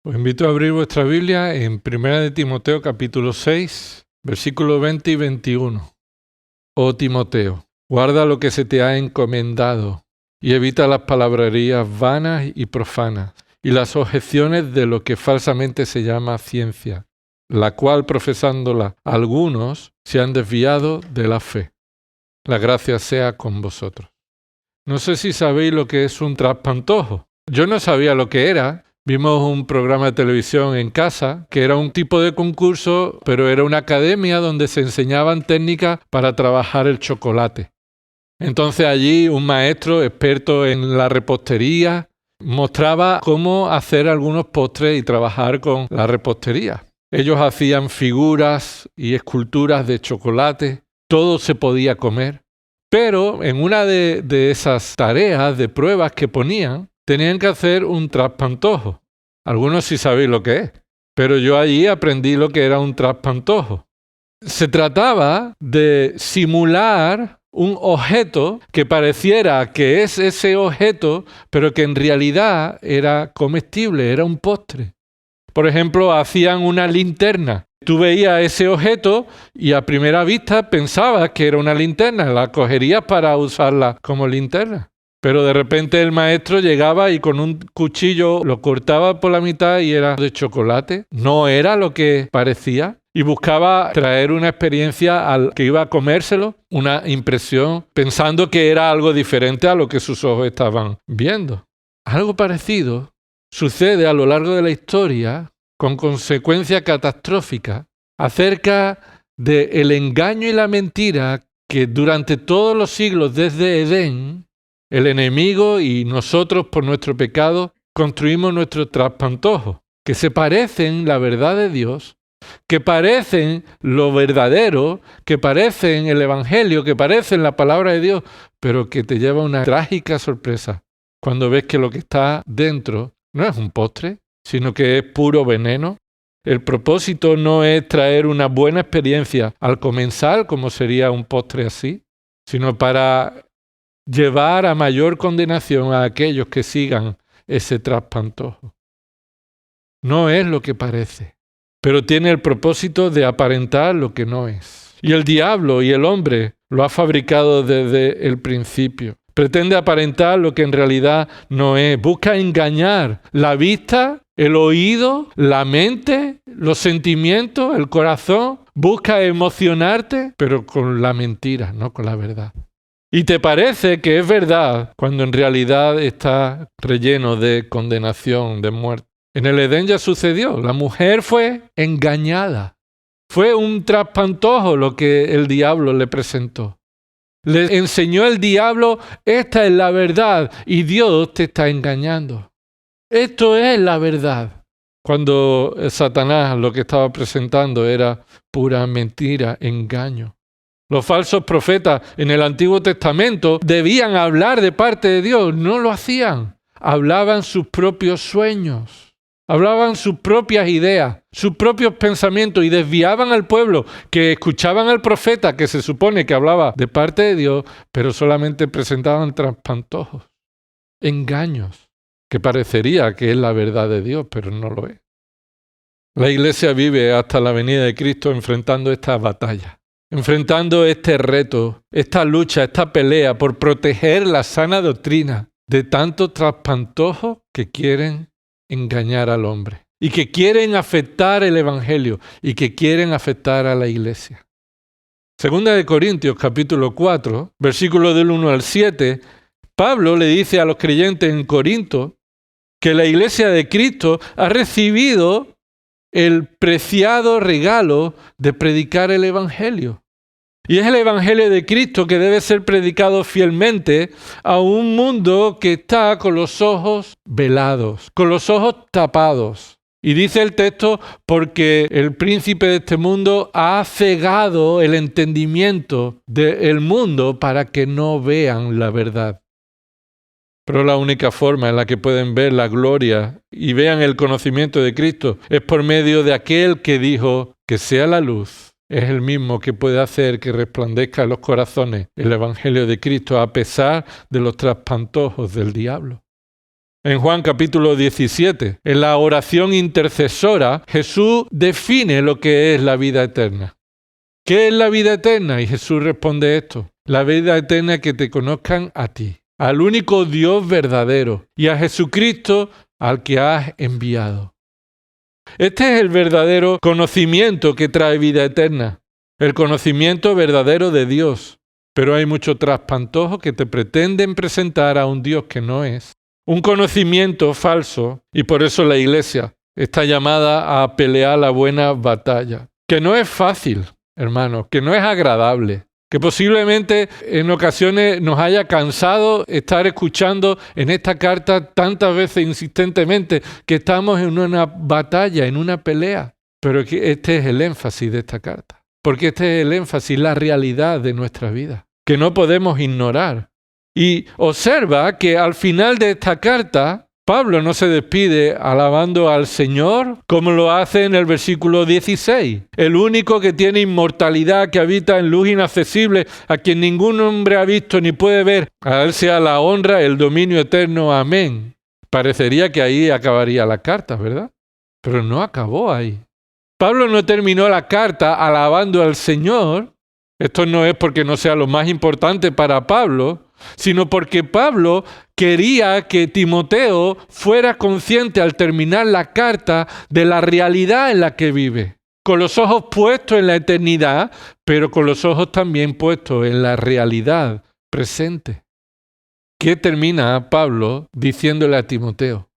Os invito a abrir vuestra Biblia en 1 de Timoteo capítulo 6, versículos 20 y 21. Oh Timoteo, guarda lo que se te ha encomendado y evita las palabrerías vanas y profanas y las objeciones de lo que falsamente se llama ciencia, la cual profesándola algunos se han desviado de la fe. La gracia sea con vosotros. No sé si sabéis lo que es un traspantojo. Yo no sabía lo que era. Vimos un programa de televisión en casa que era un tipo de concurso, pero era una academia donde se enseñaban técnicas para trabajar el chocolate. Entonces allí un maestro experto en la repostería mostraba cómo hacer algunos postres y trabajar con la repostería. Ellos hacían figuras y esculturas de chocolate, todo se podía comer, pero en una de esas tareas de pruebas que ponían, tenían que hacer un traspantojo. Algunos sí sabéis lo que es, pero yo allí aprendí lo que era un traspantojo. Se trataba de simular un objeto que pareciera que es ese objeto, pero que en realidad era comestible, era un postre. Por ejemplo, hacían una linterna. Tú veías ese objeto y a primera vista pensabas que era una linterna, la cogerías para usarla como linterna. Pero de repente el maestro llegaba y con un cuchillo lo cortaba por la mitad y era de chocolate. No era lo que parecía. Y buscaba traer una experiencia al que iba a comérselo, una impresión, pensando que era algo diferente a lo que sus ojos estaban viendo. Algo parecido sucede a lo largo de la historia con consecuencia catastrófica acerca del engaño y la mentira que durante todos los siglos desde Edén el enemigo y nosotros por nuestro pecado construimos nuestros traspantojos, que se parecen la verdad de Dios, que parecen lo verdadero, que parecen el Evangelio, que parecen la palabra de Dios, pero que te lleva una trágica sorpresa cuando ves que lo que está dentro no es un postre, sino que es puro veneno. El propósito no es traer una buena experiencia al comensal, como sería un postre así, sino para llevar a mayor condenación a aquellos que sigan ese traspantojo. No es lo que parece, pero tiene el propósito de aparentar lo que no es. Y el diablo y el hombre lo ha fabricado desde el principio. Pretende aparentar lo que en realidad no es. Busca engañar la vista, el oído, la mente, los sentimientos, el corazón. Busca emocionarte, pero con la mentira, no con la verdad. Y te parece que es verdad cuando en realidad está relleno de condenación, de muerte. En el Edén ya sucedió. La mujer fue engañada. Fue un traspantojo lo que el diablo le presentó. Le enseñó el diablo, esta es la verdad y Dios te está engañando. Esto es la verdad. Cuando Satanás lo que estaba presentando era pura mentira, engaño. Los falsos profetas en el Antiguo Testamento debían hablar de parte de Dios, no lo hacían. Hablaban sus propios sueños, hablaban sus propias ideas, sus propios pensamientos y desviaban al pueblo que escuchaban al profeta que se supone que hablaba de parte de Dios, pero solamente presentaban traspantojos, engaños, que parecería que es la verdad de Dios, pero no lo es. La Iglesia vive hasta la venida de Cristo enfrentando esta batalla. Enfrentando este reto, esta lucha, esta pelea por proteger la sana doctrina de tantos traspantojos que quieren engañar al hombre y que quieren afectar el Evangelio y que quieren afectar a la Iglesia. Segunda de Corintios capítulo 4, versículos del 1 al 7, Pablo le dice a los creyentes en Corinto que la Iglesia de Cristo ha recibido el preciado regalo de predicar el Evangelio. Y es el Evangelio de Cristo que debe ser predicado fielmente a un mundo que está con los ojos velados, con los ojos tapados. Y dice el texto, porque el príncipe de este mundo ha cegado el entendimiento del mundo para que no vean la verdad. Pero la única forma en la que pueden ver la gloria y vean el conocimiento de Cristo es por medio de aquel que dijo que sea la luz. Es el mismo que puede hacer que resplandezca en los corazones el Evangelio de Cristo a pesar de los traspantojos del diablo. En Juan capítulo 17, en la oración intercesora, Jesús define lo que es la vida eterna. ¿Qué es la vida eterna? Y Jesús responde esto. La vida eterna es que te conozcan a ti, al único Dios verdadero, y a Jesucristo al que has enviado. Este es el verdadero conocimiento que trae vida eterna, el conocimiento verdadero de Dios. Pero hay mucho traspantojo que te pretenden presentar a un Dios que no es. Un conocimiento falso, y por eso la Iglesia está llamada a pelear la buena batalla. Que no es fácil, hermanos, que no es agradable, que posiblemente en ocasiones nos haya cansado estar escuchando en esta carta tantas veces insistentemente que estamos en una batalla, en una pelea. Pero que este es el énfasis de esta carta, porque este es el énfasis, la realidad de nuestra vida, que no podemos ignorar. Y observa que al final de esta carta, Pablo no se despide alabando al Señor como lo hace en el versículo 16. El único que tiene inmortalidad, que habita en luz inaccesible, a quien ningún hombre ha visto ni puede ver. A Él sea la honra, el dominio eterno. Amén. Parecería que ahí acabaría la carta, ¿verdad? Pero no acabó ahí. Pablo no terminó la carta alabando al Señor. Esto no es porque no sea lo más importante para Pablo, sino porque Pablo quería que Timoteo fuera consciente al terminar la carta de la realidad en la que vive, con los ojos puestos en la eternidad, pero con los ojos también puestos en la realidad presente. ¿Qué termina Pablo diciéndole a Timoteo?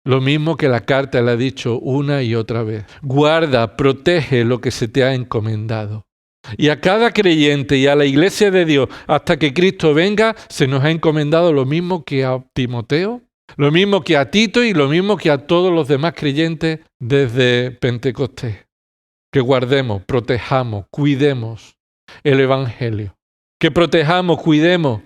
Lo mismo que la carta le ha dicho una y otra vez. Guarda, protege lo que se te ha encomendado. Y a cada creyente y a la iglesia de Dios, hasta que Cristo venga, se nos ha encomendado lo mismo que a Timoteo, lo mismo que a Tito y lo mismo que a todos los demás creyentes desde Pentecostés. Que guardemos, protejamos, cuidemos el Evangelio. Que protejamos, cuidemos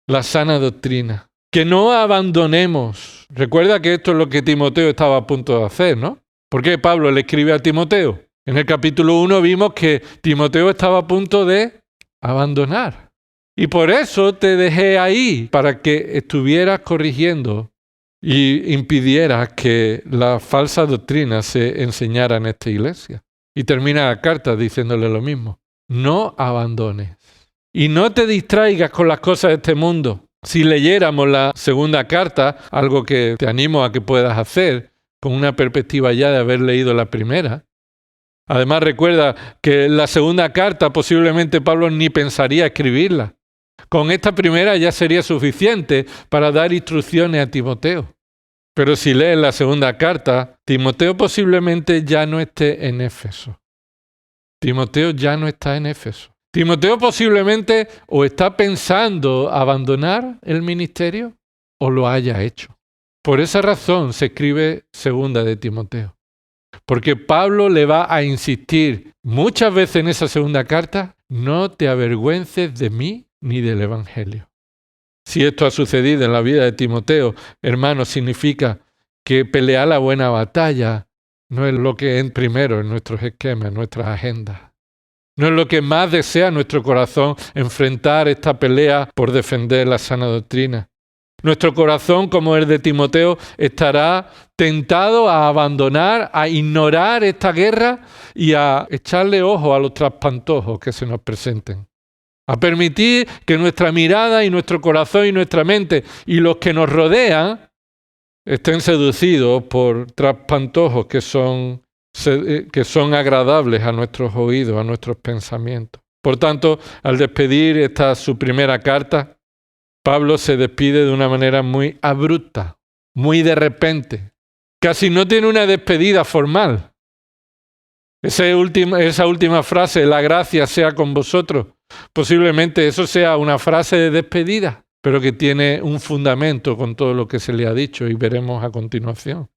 la sana doctrina. Que no abandonemos. Recuerda que esto es lo que Timoteo estaba a punto de hacer, ¿no? ¿Por qué Pablo le escribe a Timoteo? En el capítulo 1 vimos que Timoteo estaba a punto de abandonar. Y por eso te dejé ahí, para que estuvieras corrigiendo y impidieras que la falsa doctrina se enseñara en esta iglesia. Y termina la carta diciéndole lo mismo. No abandones. Y no te distraigas con las cosas de este mundo. Si leyéramos la segunda carta, algo que te animo a que puedas hacer, con una perspectiva ya de haber leído la primera. Además, recuerda que en la segunda carta posiblemente Pablo ni pensaría escribirla. Con esta primera ya sería suficiente para dar instrucciones a Timoteo. Pero si lees la segunda carta, Timoteo posiblemente ya no esté en Éfeso. Timoteo ya no está en Éfeso. Timoteo posiblemente o está pensando abandonar el ministerio o lo haya hecho. Por esa razón se escribe segunda de Timoteo. Porque Pablo le va a insistir muchas veces en esa segunda carta, no te avergüences de mí ni del Evangelio. Si esto ha sucedido en la vida de Timoteo, hermanos, significa que pelear la buena batalla no es lo que es primero en nuestros esquemas, en nuestras agendas. No es lo que más desea nuestro corazón, enfrentar esta pelea por defender la sana doctrina. Nuestro corazón, como el de Timoteo, estará tentado a abandonar, a ignorar esta guerra y a echarle ojo a los traspantojos que se nos presenten. A permitir que nuestra mirada y nuestro corazón y nuestra mente y los que nos rodean estén seducidos por traspantojos que son agradables a nuestros oídos, a nuestros pensamientos. Por tanto, al despedir esta su primera carta, Pablo se despide de una manera muy abrupta, muy de repente. Casi no tiene una despedida formal. Esa última frase, la gracia sea con vosotros, posiblemente eso sea una frase de despedida, pero que tiene un fundamento con todo lo que se le ha dicho y veremos a continuación.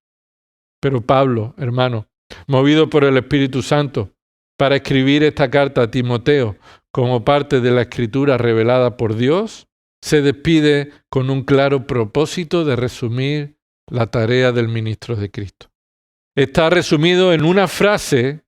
Pero Pablo, hermano, movido por el Espíritu Santo, para escribir esta carta a Timoteo como parte de la escritura revelada por Dios, se despide con un claro propósito de resumir la tarea del ministro de Cristo. Está resumido en una frase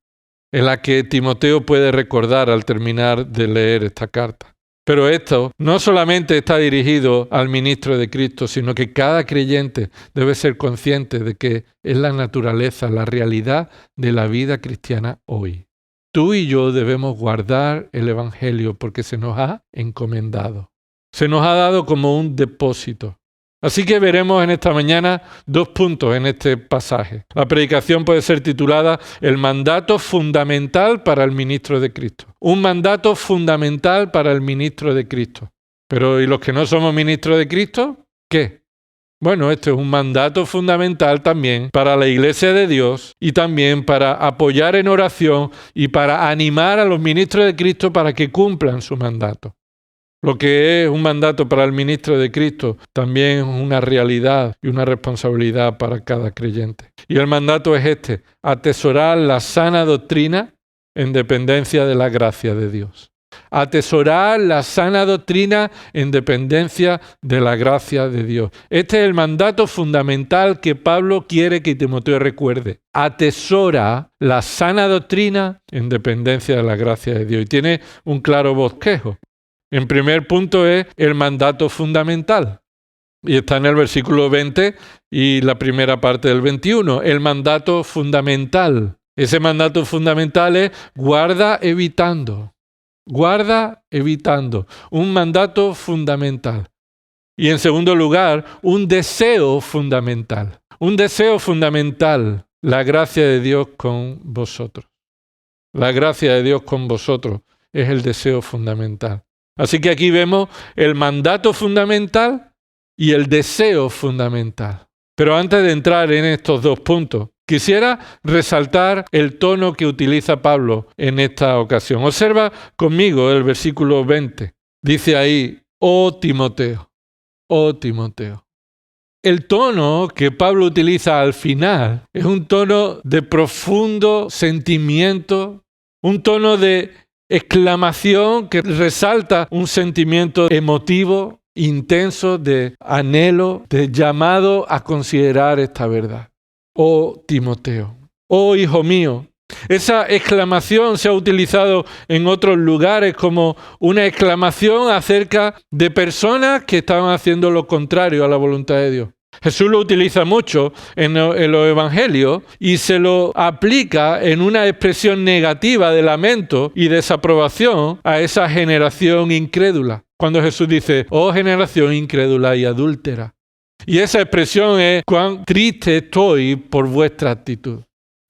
en la que Timoteo puede recordar al terminar de leer esta carta. Pero esto no solamente está dirigido al ministro de Cristo, sino que cada creyente debe ser consciente de que es la naturaleza, la realidad de la vida cristiana hoy. Tú y yo debemos guardar el Evangelio porque se nos ha encomendado. Se nos ha dado como un depósito. Así que veremos en esta mañana 2 puntos en este pasaje. La predicación puede ser titulada El mandato fundamental para el ministro de Cristo. Un mandato fundamental para el ministro de Cristo. Pero ¿y los que no somos ministros de Cristo? ¿Qué? Bueno, este es un mandato fundamental también para la Iglesia de Dios y también para apoyar en oración y para animar a los ministros de Cristo para que cumplan su mandato. Lo que es un mandato para el ministro de Cristo también es una realidad y una responsabilidad para cada creyente. Y el mandato es este: atesorar la sana doctrina en dependencia de la gracia de Dios. Atesorar la sana doctrina en dependencia de la gracia de Dios. Este es el mandato fundamental que Pablo quiere que Timoteo recuerde. Atesora la sana doctrina en dependencia de la gracia de Dios. Y tiene un claro bosquejo. En primer punto es el mandato fundamental. Y está en el versículo 20 y la primera parte del 21. El mandato fundamental. Ese mandato fundamental es guarda evitando. Guarda evitando. Un mandato fundamental. Y en segundo lugar, un deseo fundamental. Un deseo fundamental. La gracia de Dios con vosotros. La gracia de Dios con vosotros es el deseo fundamental. Así que aquí vemos el mandato fundamental y el deseo fundamental. Pero antes de entrar en estos 2 puntos, quisiera resaltar el tono que utiliza Pablo en esta ocasión. Observa conmigo el versículo 20. Dice ahí, oh Timoteo, oh Timoteo. El tono que Pablo utiliza al final es un tono de profundo sentimiento, un tono de exclamación que resalta un sentimiento emotivo, intenso, de anhelo, de llamado a considerar esta verdad. Oh Timoteo, oh hijo mío. Esa exclamación se ha utilizado en otros lugares como una exclamación acerca de personas que estaban haciendo lo contrario a la voluntad de Dios. Jesús lo utiliza mucho en los evangelios y se lo aplica en una expresión negativa de lamento y desaprobación a esa generación incrédula. Cuando Jesús dice, oh generación incrédula y adúltera. Y esa expresión es, cuán triste estoy por vuestra actitud.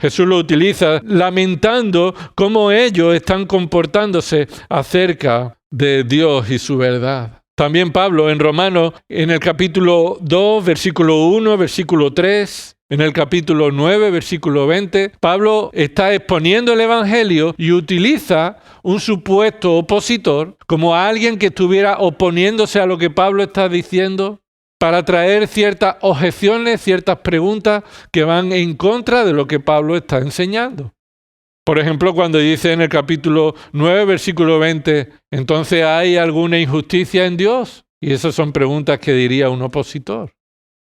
Jesús lo utiliza lamentando cómo ellos están comportándose acerca de Dios y su verdad. También Pablo en Romanos, en el capítulo 2, versículo 1, versículo 3, en el capítulo 9, versículo 20, Pablo está exponiendo el Evangelio y utiliza un supuesto opositor como alguien que estuviera oponiéndose a lo que Pablo está diciendo para traer ciertas objeciones, ciertas preguntas que van en contra de lo que Pablo está enseñando. Por ejemplo, cuando dice en el capítulo 9, versículo 20, entonces ¿hay alguna injusticia en Dios? Y esas son preguntas que diría un opositor.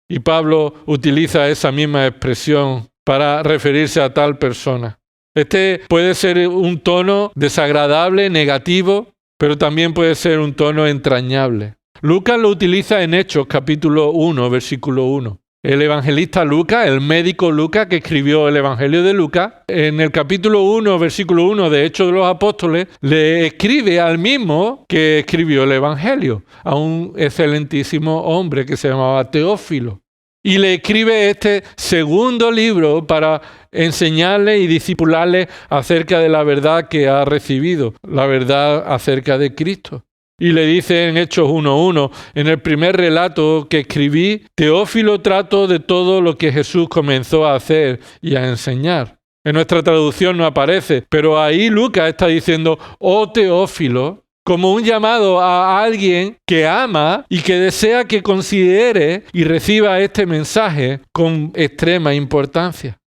Y Pablo utiliza esa misma expresión para referirse a tal persona. Este puede ser un tono desagradable, negativo, pero también puede ser un tono entrañable. Lucas lo utiliza en Hechos, capítulo 1, versículo 1. El evangelista Lucas, el médico Lucas que escribió el Evangelio de Lucas, en el capítulo 1, versículo 1 de Hechos de los Apóstoles, le escribe al mismo que escribió el Evangelio, a un excelentísimo hombre que se llamaba Teófilo. Y le escribe este segundo libro para enseñarle y discipularle acerca de la verdad que ha recibido, la verdad acerca de Cristo. Y le dice en Hechos 1:1, en el primer relato que escribí, Teófilo trato de todo lo que Jesús comenzó a hacer y a enseñar. En nuestra traducción no aparece, pero ahí Lucas está diciendo, oh Teófilo, como un llamado a alguien que ama y que desea que considere y reciba este mensaje con extrema importancia.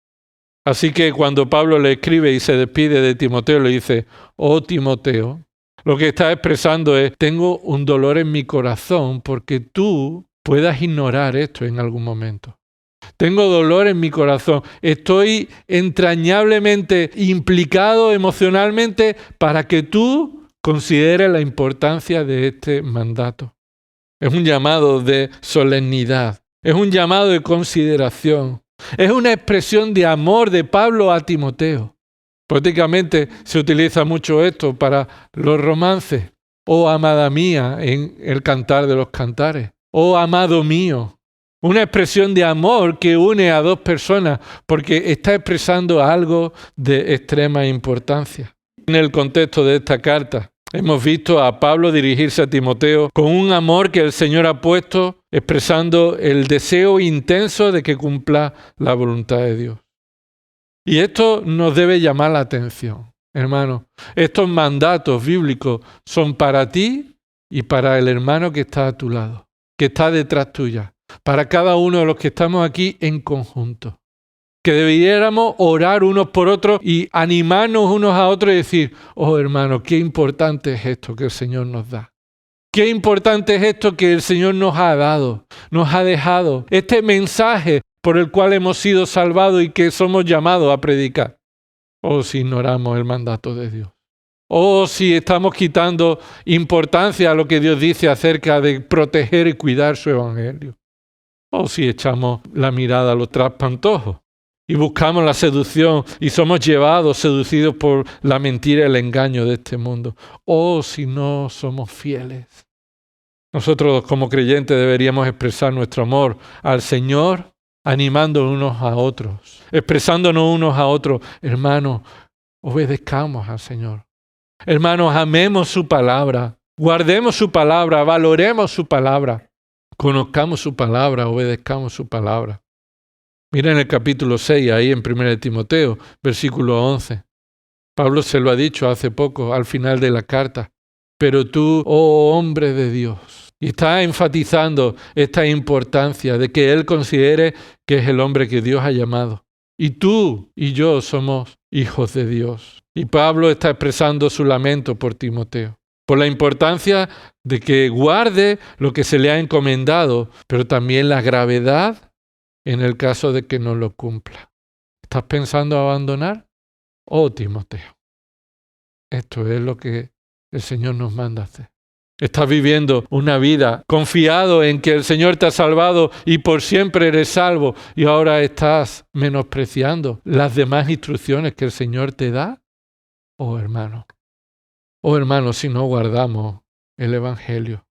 Así que cuando Pablo le escribe y se despide de Timoteo, le dice, oh Timoteo, lo que está expresando es, tengo un dolor en mi corazón porque tú puedas ignorar esto en algún momento. Tengo dolor en mi corazón. Estoy entrañablemente implicado emocionalmente para que tú considere la importancia de este mandato. Es un llamado de solemnidad, es un llamado de consideración, es una expresión de amor de Pablo a Timoteo. Poéticamente se utiliza mucho esto para los romances. Oh, amada mía, en el Cantar de los Cantares. Oh, amado mío. Una expresión de amor que une a dos personas porque está expresando algo de extrema importancia. En el contexto de esta carta, hemos visto a Pablo dirigirse a Timoteo con un amor que el Señor ha puesto, expresando el deseo intenso de que cumpla la voluntad de Dios. Y esto nos debe llamar la atención, hermano. Estos mandatos bíblicos son para ti y para el hermano que está a tu lado, que está detrás tuya, para cada uno de los que estamos aquí en conjunto. Que debiéramos orar unos por otros y animarnos unos a otros y decir, oh hermano, qué importante es esto que el Señor nos da. Qué importante es esto que el Señor nos ha dado, nos ha dejado. Este mensaje por el cual hemos sido salvados y que somos llamados a predicar. O si ignoramos el mandato de Dios. O si estamos quitando importancia a lo que Dios dice acerca de proteger y cuidar su evangelio. O si echamos la mirada a los traspantojos y buscamos la seducción y somos seducidos por la mentira y el engaño de este mundo. O si no somos fieles. Nosotros como creyentes deberíamos expresar nuestro amor al Señor animándonos unos a otros, expresándonos unos a otros. Hermanos, obedezcamos al Señor. Hermanos, amemos su palabra, guardemos su palabra, valoremos su palabra, conozcamos su palabra, obedezcamos su palabra. Mira en el capítulo 6, ahí en 1 Timoteo, versículo 11. Pablo se lo ha dicho hace poco, al final de la carta. Pero tú, oh hombre de Dios, y está enfatizando esta importancia de que él considere que es el hombre que Dios ha llamado. Y tú y yo somos hijos de Dios. Y Pablo está expresando su lamento por Timoteo, por la importancia de que guarde lo que se le ha encomendado, pero también la gravedad en el caso de que no lo cumpla. ¿Estás pensando abandonar? Oh, Timoteo, esto es lo que el Señor nos manda hacer. Estás viviendo una vida confiado en que el Señor te ha salvado y por siempre eres salvo y ahora estás menospreciando las demás instrucciones que el Señor te da. Oh hermano, si no guardamos el Evangelio.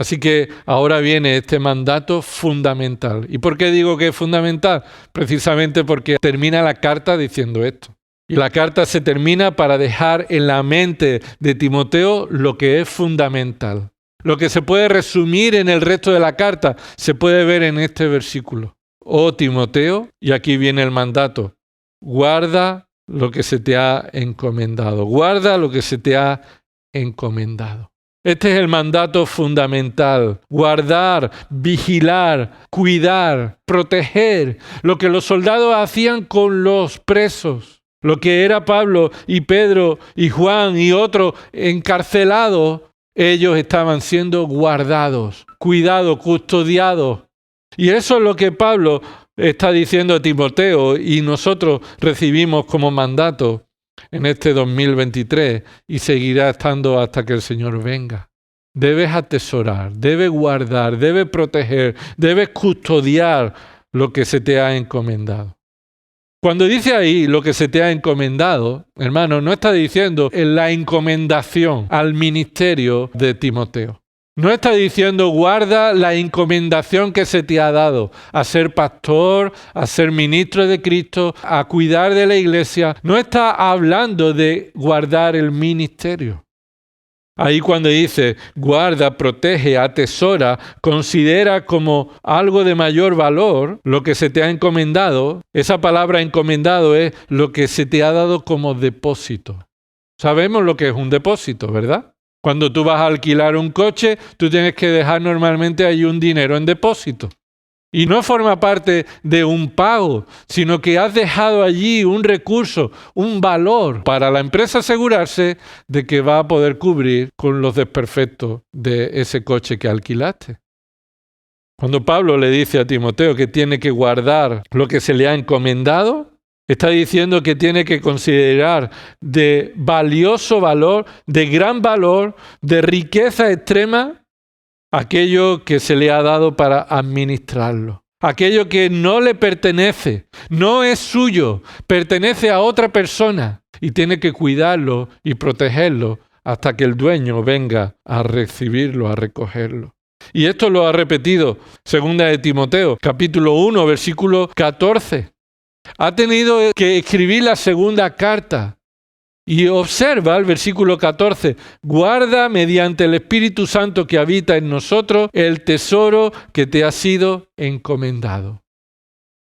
Así que ahora viene este mandato fundamental. ¿Y por qué digo que es fundamental? Precisamente porque termina la carta diciendo esto. Y la carta se termina para dejar en la mente de Timoteo lo que es fundamental. Lo que se puede resumir en el resto de la carta se puede ver en este versículo. Oh Timoteo, y aquí viene el mandato, guarda lo que se te ha encomendado. Guarda lo que se te ha encomendado. Este es el mandato fundamental. Guardar, vigilar, cuidar, proteger. Lo que los soldados hacían con los presos. Lo que era Pablo y Pedro y Juan y otros encarcelados, ellos estaban siendo guardados, cuidados, custodiados. Y eso es lo que Pablo está diciendo a Timoteo y nosotros recibimos como mandato en este 2023 y seguirá estando hasta que el Señor venga. Debes atesorar, debes guardar, debes proteger, debes custodiar lo que se te ha encomendado. Cuando dice ahí lo que se te ha encomendado, hermano, no está diciendo la encomendación al ministerio de Timoteo. No está diciendo guarda la encomendación que se te ha dado a ser pastor, a ser ministro de Cristo, a cuidar de la iglesia. No está hablando de guardar el ministerio. Ahí cuando dice guarda, protege, atesora, considera como algo de mayor valor lo que se te ha encomendado. Esa palabra encomendado es lo que se te ha dado como depósito. Sabemos lo que es un depósito, ¿verdad? Cuando tú vas a alquilar un coche, tú tienes que dejar normalmente ahí un dinero en depósito. Y no forma parte de un pago, sino que has dejado allí un recurso, un valor para la empresa asegurarse de que va a poder cubrir con los desperfectos de ese coche que alquilaste. Cuando Pablo le dice a Timoteo que tiene que guardar lo que se le ha encomendado, Está diciendo que tiene que considerar de valioso valor, de gran valor, de riqueza extrema, aquello que se le ha dado para administrarlo. Aquello que no le pertenece, no es suyo, pertenece a otra persona y tiene que cuidarlo y protegerlo hasta que el dueño venga a recibirlo, a recogerlo. Y esto lo ha repetido 2 de Timoteo, capítulo 1, versículo 14. Ha tenido que escribir la segunda carta. Y observa el versículo 14, guarda mediante el Espíritu Santo que habita en nosotros el tesoro que te ha sido encomendado.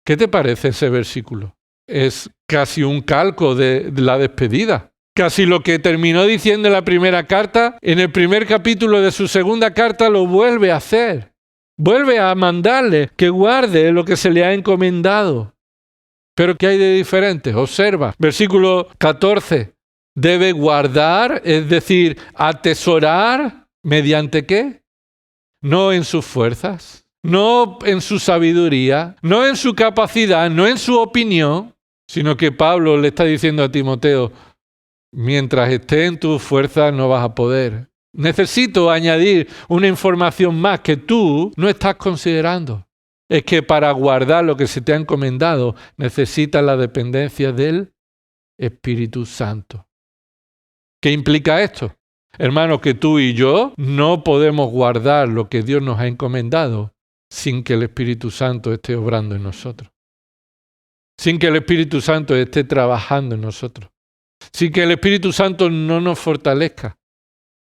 ¿Qué te parece ese versículo? Es casi un calco de la despedida. Casi lo que terminó diciendo en la primera carta, en el primer capítulo de su segunda carta lo vuelve a hacer. Vuelve a mandarle que guarde lo que se le ha encomendado. Pero ¿qué hay de diferente? Observa, versículo 14. Debe guardar, es decir, atesorar, ¿mediante qué? No en sus fuerzas, no en su sabiduría, no en su capacidad, no en su opinión, sino que Pablo le está diciendo a Timoteo, mientras esté en tus fuerzas no vas a poder. Necesito añadir una información más que tú no estás considerando. Es que para guardar lo que se te ha encomendado necesitas la dependencia del Espíritu Santo. ¿Qué implica esto? Hermanos, que tú y yo no podemos guardar lo que Dios nos ha encomendado sin que el Espíritu Santo esté obrando en nosotros. Sin que el Espíritu Santo esté trabajando en nosotros. Sin que el Espíritu Santo no nos fortalezca.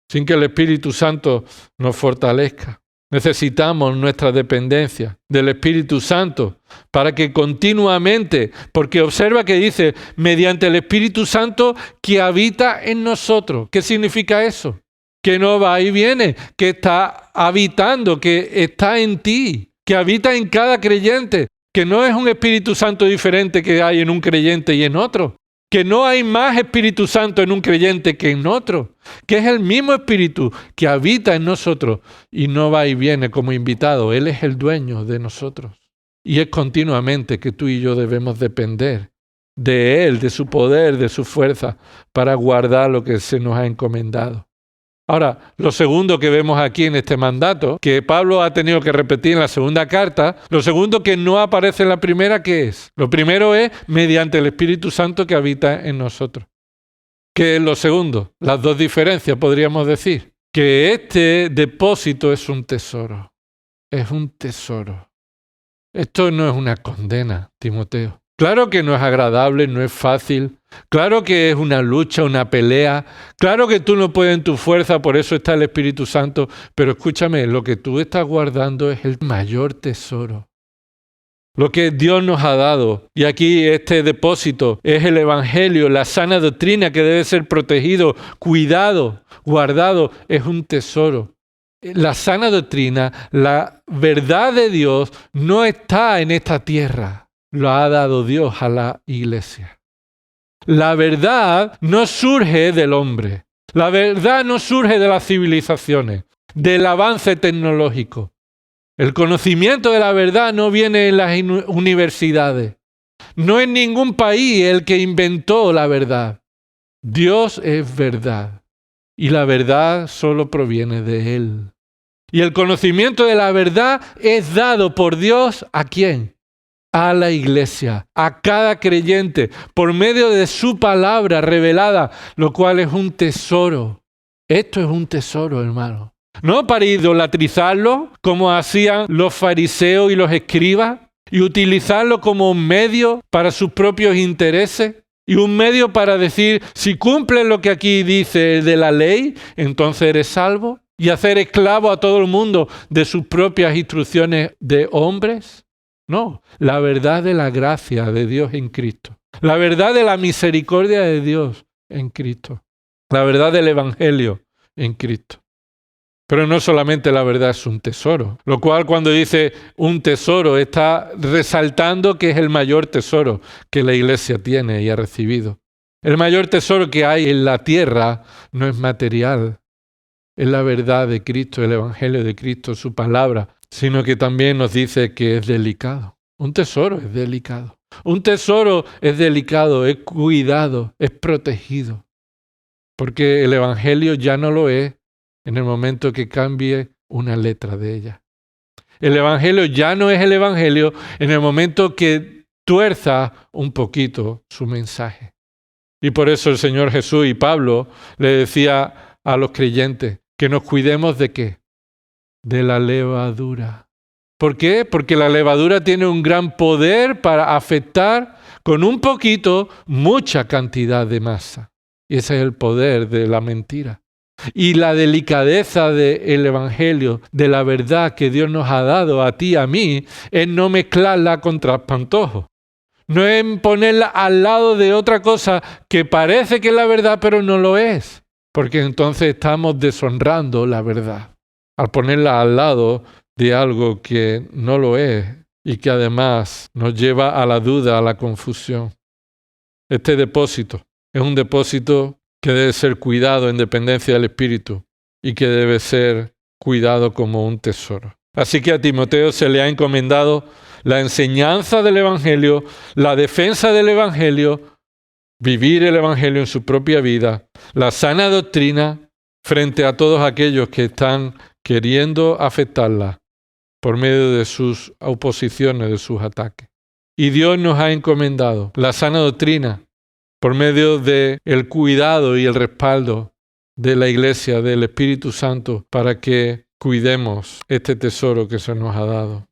Sin que el Espíritu Santo nos fortalezca. Necesitamos nuestra dependencia del Espíritu Santo para que continuamente, porque observa que dice, mediante el Espíritu Santo que habita en nosotros. ¿Qué significa eso? Que no va y viene, que está habitando, que está en ti, que habita en cada creyente, que no es un Espíritu Santo diferente que hay en un creyente y en otro. Que no hay más Espíritu Santo en un creyente que en otro, que es el mismo Espíritu que habita en nosotros y no va y viene como invitado. Él es el dueño de nosotros. Y es continuamente que tú y yo debemos depender de Él, de su poder, de su fuerza, para guardar lo que se nos ha encomendado. Ahora, lo segundo que vemos aquí en este mandato, que Pablo ha tenido que repetir en la segunda carta, lo segundo que no aparece en la primera, ¿qué es? Lo primero es mediante el Espíritu Santo que habita en nosotros. ¿Qué es lo segundo? Las dos diferencias, podríamos decir. Que este depósito es un tesoro. Es un tesoro. Esto no es una condena, Timoteo. Claro que no es agradable, no es fácil. Claro que es una lucha, una pelea. Claro que tú no puedes en tu fuerza, por eso está el Espíritu Santo. Pero escúchame, lo que tú estás guardando es el mayor tesoro. Lo que Dios nos ha dado. Y aquí este depósito es el Evangelio, la sana doctrina que debe ser protegido, cuidado, guardado. Es un tesoro. La sana doctrina, la verdad de Dios no está en esta tierra. Lo ha dado Dios a la iglesia. La verdad no surge del hombre. La verdad no surge de las civilizaciones, del avance tecnológico. El conocimiento de la verdad no viene en las universidades. No es ningún país el que inventó la verdad. Dios es verdad. Y la verdad solo proviene de Él. Y el conocimiento de la verdad es dado por Dios ¿a quién? A la iglesia, a cada creyente, por medio de su palabra revelada, lo cual es un tesoro. Esto es un tesoro, hermano. No para idolatrizarlo, como hacían los fariseos y los escribas, y utilizarlo como un medio para sus propios intereses, y un medio para decir, si cumples lo que aquí dice de la ley, entonces eres salvo, y hacer esclavo a todo el mundo de sus propias instrucciones de hombres. No, la verdad de la gracia de Dios en Cristo. La verdad de la misericordia de Dios en Cristo. La verdad del Evangelio en Cristo. Pero no solamente la verdad es un tesoro. Lo cual cuando dice un tesoro está resaltando que es el mayor tesoro que la iglesia tiene y ha recibido. El mayor tesoro que hay en la tierra no es material. Es la verdad de Cristo, el Evangelio de Cristo, su palabra. Sino que también nos dice que es delicado. Un tesoro es delicado. Un tesoro es delicado, es cuidado, es protegido. Porque el Evangelio ya no lo es en el momento que cambie una letra de ella. El Evangelio ya no es el Evangelio en el momento que tuerza un poquito su mensaje. Y por eso el Señor Jesús y Pablo le decía a los creyentes que nos cuidemos ¿de qué? De la levadura. ¿Por qué? Porque la levadura tiene un gran poder para afectar con un poquito mucha cantidad de masa. Y ese es el poder de la mentira. Y la delicadeza del Evangelio, de la verdad que Dios nos ha dado a ti y a mí, es no mezclarla con traspantojos. No es ponerla al lado de otra cosa que parece que es la verdad, pero no lo es. Porque entonces estamos deshonrando la verdad. Al ponerla al lado de algo que no lo es y que además nos lleva a la duda, a la confusión. Este depósito es un depósito que debe ser cuidado en dependencia del Espíritu y que debe ser cuidado como un tesoro. Así que a Timoteo se le ha encomendado la enseñanza del Evangelio, la defensa del Evangelio, vivir el Evangelio en su propia vida, la sana doctrina frente a todos aquellos que están queriendo afectarla por medio de sus oposiciones, de sus ataques. Y Dios nos ha encomendado la sana doctrina por medio del cuidado y el respaldo de la Iglesia, del Espíritu Santo, para que cuidemos este tesoro que se nos ha dado.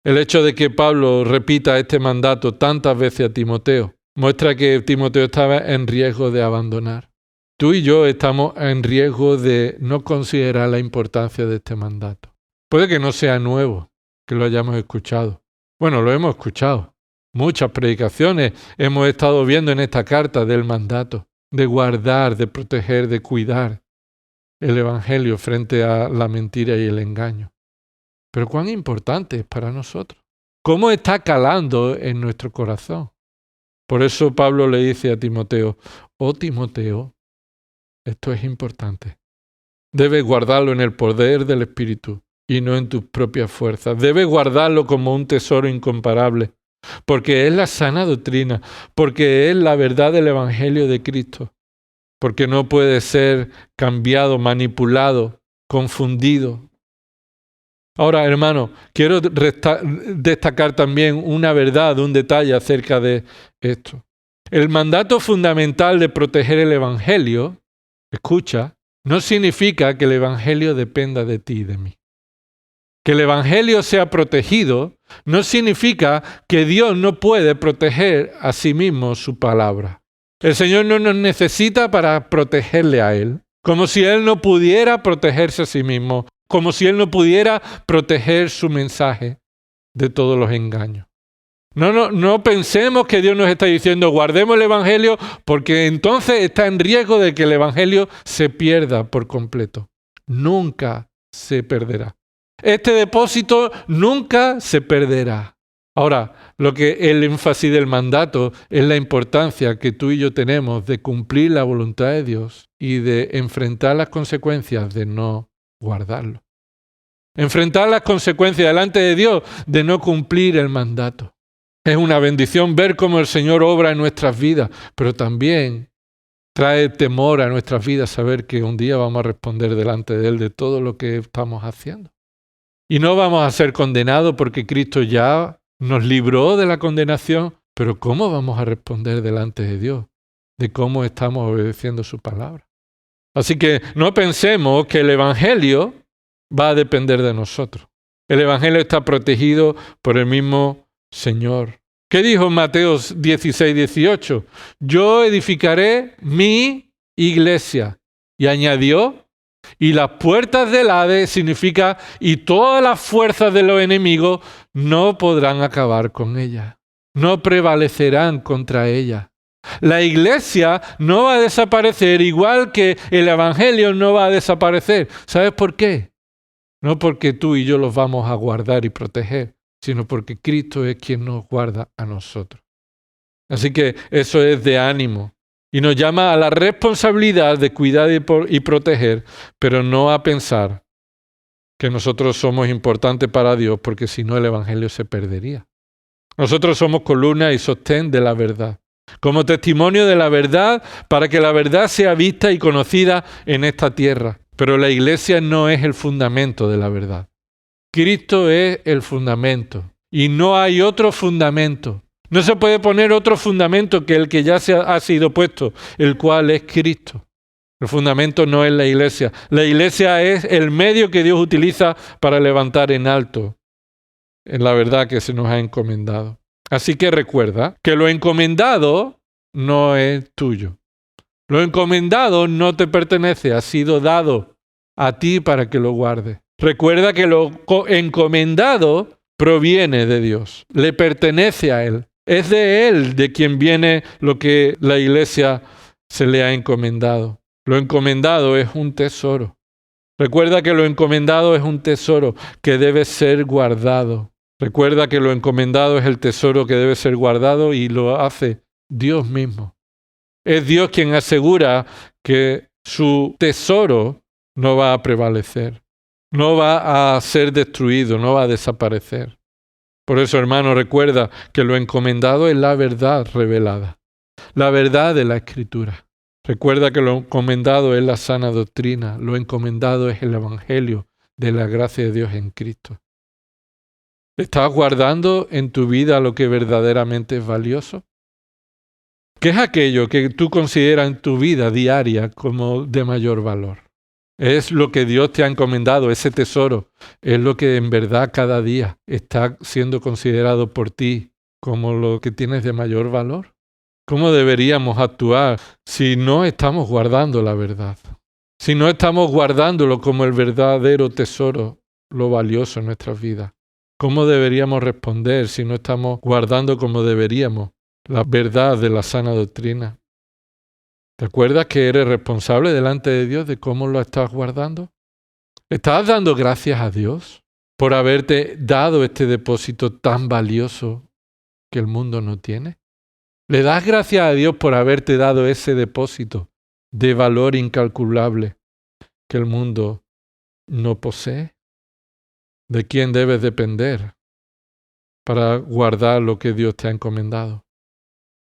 El hecho de que Pablo repita este mandato tantas veces a Timoteo muestra que Timoteo estaba en riesgo de abandonar. Tú y yo estamos en riesgo de no considerar la importancia de este mandato. Puede que no sea nuevo, que lo hayamos escuchado. Bueno, lo hemos escuchado. Muchas predicaciones hemos estado viendo en esta carta del mandato, de guardar, de proteger, de cuidar el Evangelio frente a la mentira y el engaño. Pero cuán importante es para nosotros. ¿Cómo está calando en nuestro corazón? Por eso Pablo le dice a Timoteo, oh Timoteo, esto es importante. Debes guardarlo en el poder del Espíritu y no en tus propias fuerzas. Debes guardarlo como un tesoro incomparable, porque es la sana doctrina, porque es la verdad del Evangelio de Cristo, porque no puede ser cambiado, manipulado, confundido. Ahora, hermano, quiero destacar también una verdad, un detalle acerca de esto. El mandato fundamental de proteger el Evangelio, escucha, no significa que el Evangelio dependa de ti y de mí. Que el Evangelio sea protegido no significa que Dios no puede proteger a sí mismo su palabra. El Señor no nos necesita para protegerle a Él, como si Él no pudiera protegerse a sí mismo, como si Él no pudiera proteger su mensaje de todos los engaños. No pensemos que Dios nos está diciendo guardemos el Evangelio porque entonces está en riesgo de que el Evangelio se pierda por completo. Nunca se perderá. Este depósito nunca se perderá. Ahora, el énfasis del mandato es la importancia que tú y yo tenemos de cumplir la voluntad de Dios y de enfrentar las consecuencias de no guardarlo. Enfrentar las consecuencias delante de Dios de no cumplir el mandato. Es una bendición ver cómo el Señor obra en nuestras vidas, pero también trae temor a nuestras vidas saber que un día vamos a responder delante de Él de todo lo que estamos haciendo. Y no vamos a ser condenados porque Cristo ya nos libró de la condenación, pero ¿cómo vamos a responder delante de Dios de cómo estamos obedeciendo su palabra? Así que no pensemos que el Evangelio va a depender de nosotros. El Evangelio está protegido por el mismo Señor. ¿Qué dijo en Mateo 16, 18? Yo edificaré mi iglesia. Y añadió, y las puertas del Hades significa, y todas las fuerzas de los enemigos no podrán acabar con ella. No prevalecerán contra ella. La iglesia no va a desaparecer, igual que el Evangelio no va a desaparecer. ¿Sabes por qué? No porque tú y yo los vamos a guardar y proteger, sino porque Cristo es quien nos guarda a nosotros. Así que eso es de ánimo. Y nos llama a la responsabilidad de cuidar y proteger, pero no a pensar que nosotros somos importantes para Dios, porque si no el Evangelio se perdería. Nosotros somos columna y sostén de la verdad, como testimonio de la verdad para que la verdad sea vista y conocida en esta tierra. Pero la iglesia no es el fundamento de la verdad. Cristo es el fundamento y no hay otro fundamento. No se puede poner otro fundamento que el que ya ha sido puesto, el cual es Cristo. El fundamento no es la iglesia. La iglesia es el medio que Dios utiliza para levantar en alto en la verdad que se nos ha encomendado. Así que recuerda que lo encomendado no es tuyo. Lo encomendado no te pertenece, ha sido dado a ti para que lo guardes. Recuerda que lo encomendado proviene de Dios, le pertenece a Él. Es de Él de quien viene lo que la iglesia se le ha encomendado. Lo encomendado es un tesoro. Recuerda que lo encomendado es un tesoro que debe ser guardado. Recuerda que lo encomendado es el tesoro que debe ser guardado y lo hace Dios mismo. Es Dios quien asegura que su tesoro no va a prevalecer, no va a ser destruido, no va a desaparecer. Por eso, hermano, recuerda que lo encomendado es la verdad revelada, la verdad de la Escritura. Recuerda que lo encomendado es la sana doctrina, lo encomendado es el Evangelio de la gracia de Dios en Cristo. ¿Estás guardando en tu vida lo que verdaderamente es valioso? ¿Qué es aquello que tú consideras en tu vida diaria como de mayor valor? Es lo que Dios te ha encomendado, ese tesoro. Es lo que en verdad cada día está siendo considerado por ti como lo que tienes de mayor valor. ¿Cómo deberíamos actuar si no estamos guardando la verdad? Si no estamos guardándolo como el verdadero tesoro, lo valioso en nuestras vidas. ¿Cómo deberíamos responder si no estamos guardando como deberíamos la verdad de la sana doctrina? ¿Te acuerdas que eres responsable delante de Dios de cómo lo estás guardando? ¿Estás dando gracias a Dios por haberte dado este depósito tan valioso que el mundo no tiene? ¿Le das gracias a Dios por haberte dado ese depósito de valor incalculable que el mundo no posee? ¿De quién debes depender para guardar lo que Dios te ha encomendado?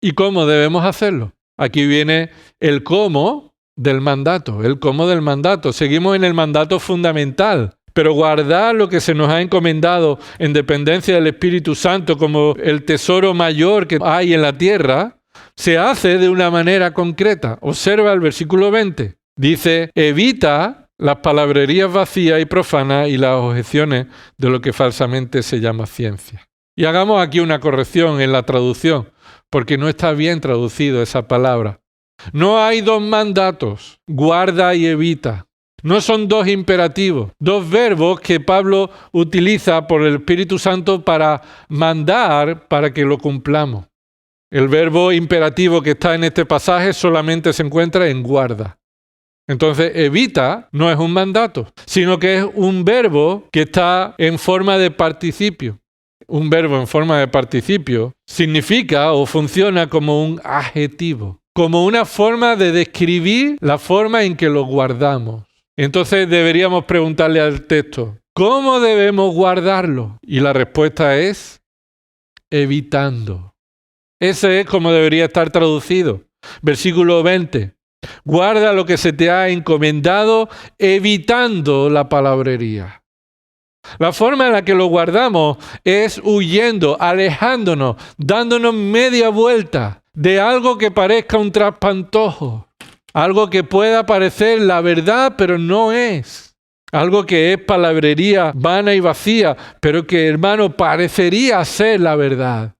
¿Y cómo debemos hacerlo? Aquí viene el cómo del mandato, el cómo del mandato. Seguimos en el mandato fundamental, pero guardar lo que se nos ha encomendado en dependencia del Espíritu Santo como el tesoro mayor que hay en la tierra, se hace de una manera concreta. Observa el versículo 20. Dice, evita las palabrerías vacías y profanas y las objeciones de lo que falsamente se llama ciencia. Y hagamos aquí una corrección en la traducción, porque no está bien traducido esa palabra. No hay dos mandatos, guarda y evita. No son dos imperativos, dos verbos que Pablo utiliza por el Espíritu Santo para mandar para que lo cumplamos. El verbo imperativo que está en este pasaje solamente se encuentra en guarda. Entonces, evita no es un mandato, sino que es un verbo que está en forma de participio. Un verbo en forma de participio significa o funciona como un adjetivo, como una forma de describir la forma en que lo guardamos. Entonces deberíamos preguntarle al texto, ¿cómo debemos guardarlo? Y la respuesta es evitando. Ese es como debería estar traducido. Versículo 20. Guarda lo que se te ha encomendado, evitando la palabrería. La forma en la que lo guardamos es huyendo, alejándonos, dándonos media vuelta de algo que parezca un traspantojo, algo que pueda parecer la verdad, pero no es. Algo que es palabrería vana y vacía, pero que, hermano, parecería ser la verdad.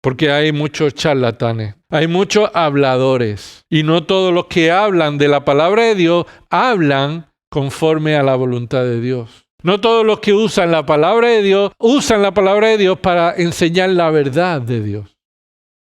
Porque hay muchos charlatanes, hay muchos habladores, y no todos los que hablan de la palabra de Dios hablan conforme a la voluntad de Dios. No todos los que usan la palabra de Dios para enseñar la verdad de Dios,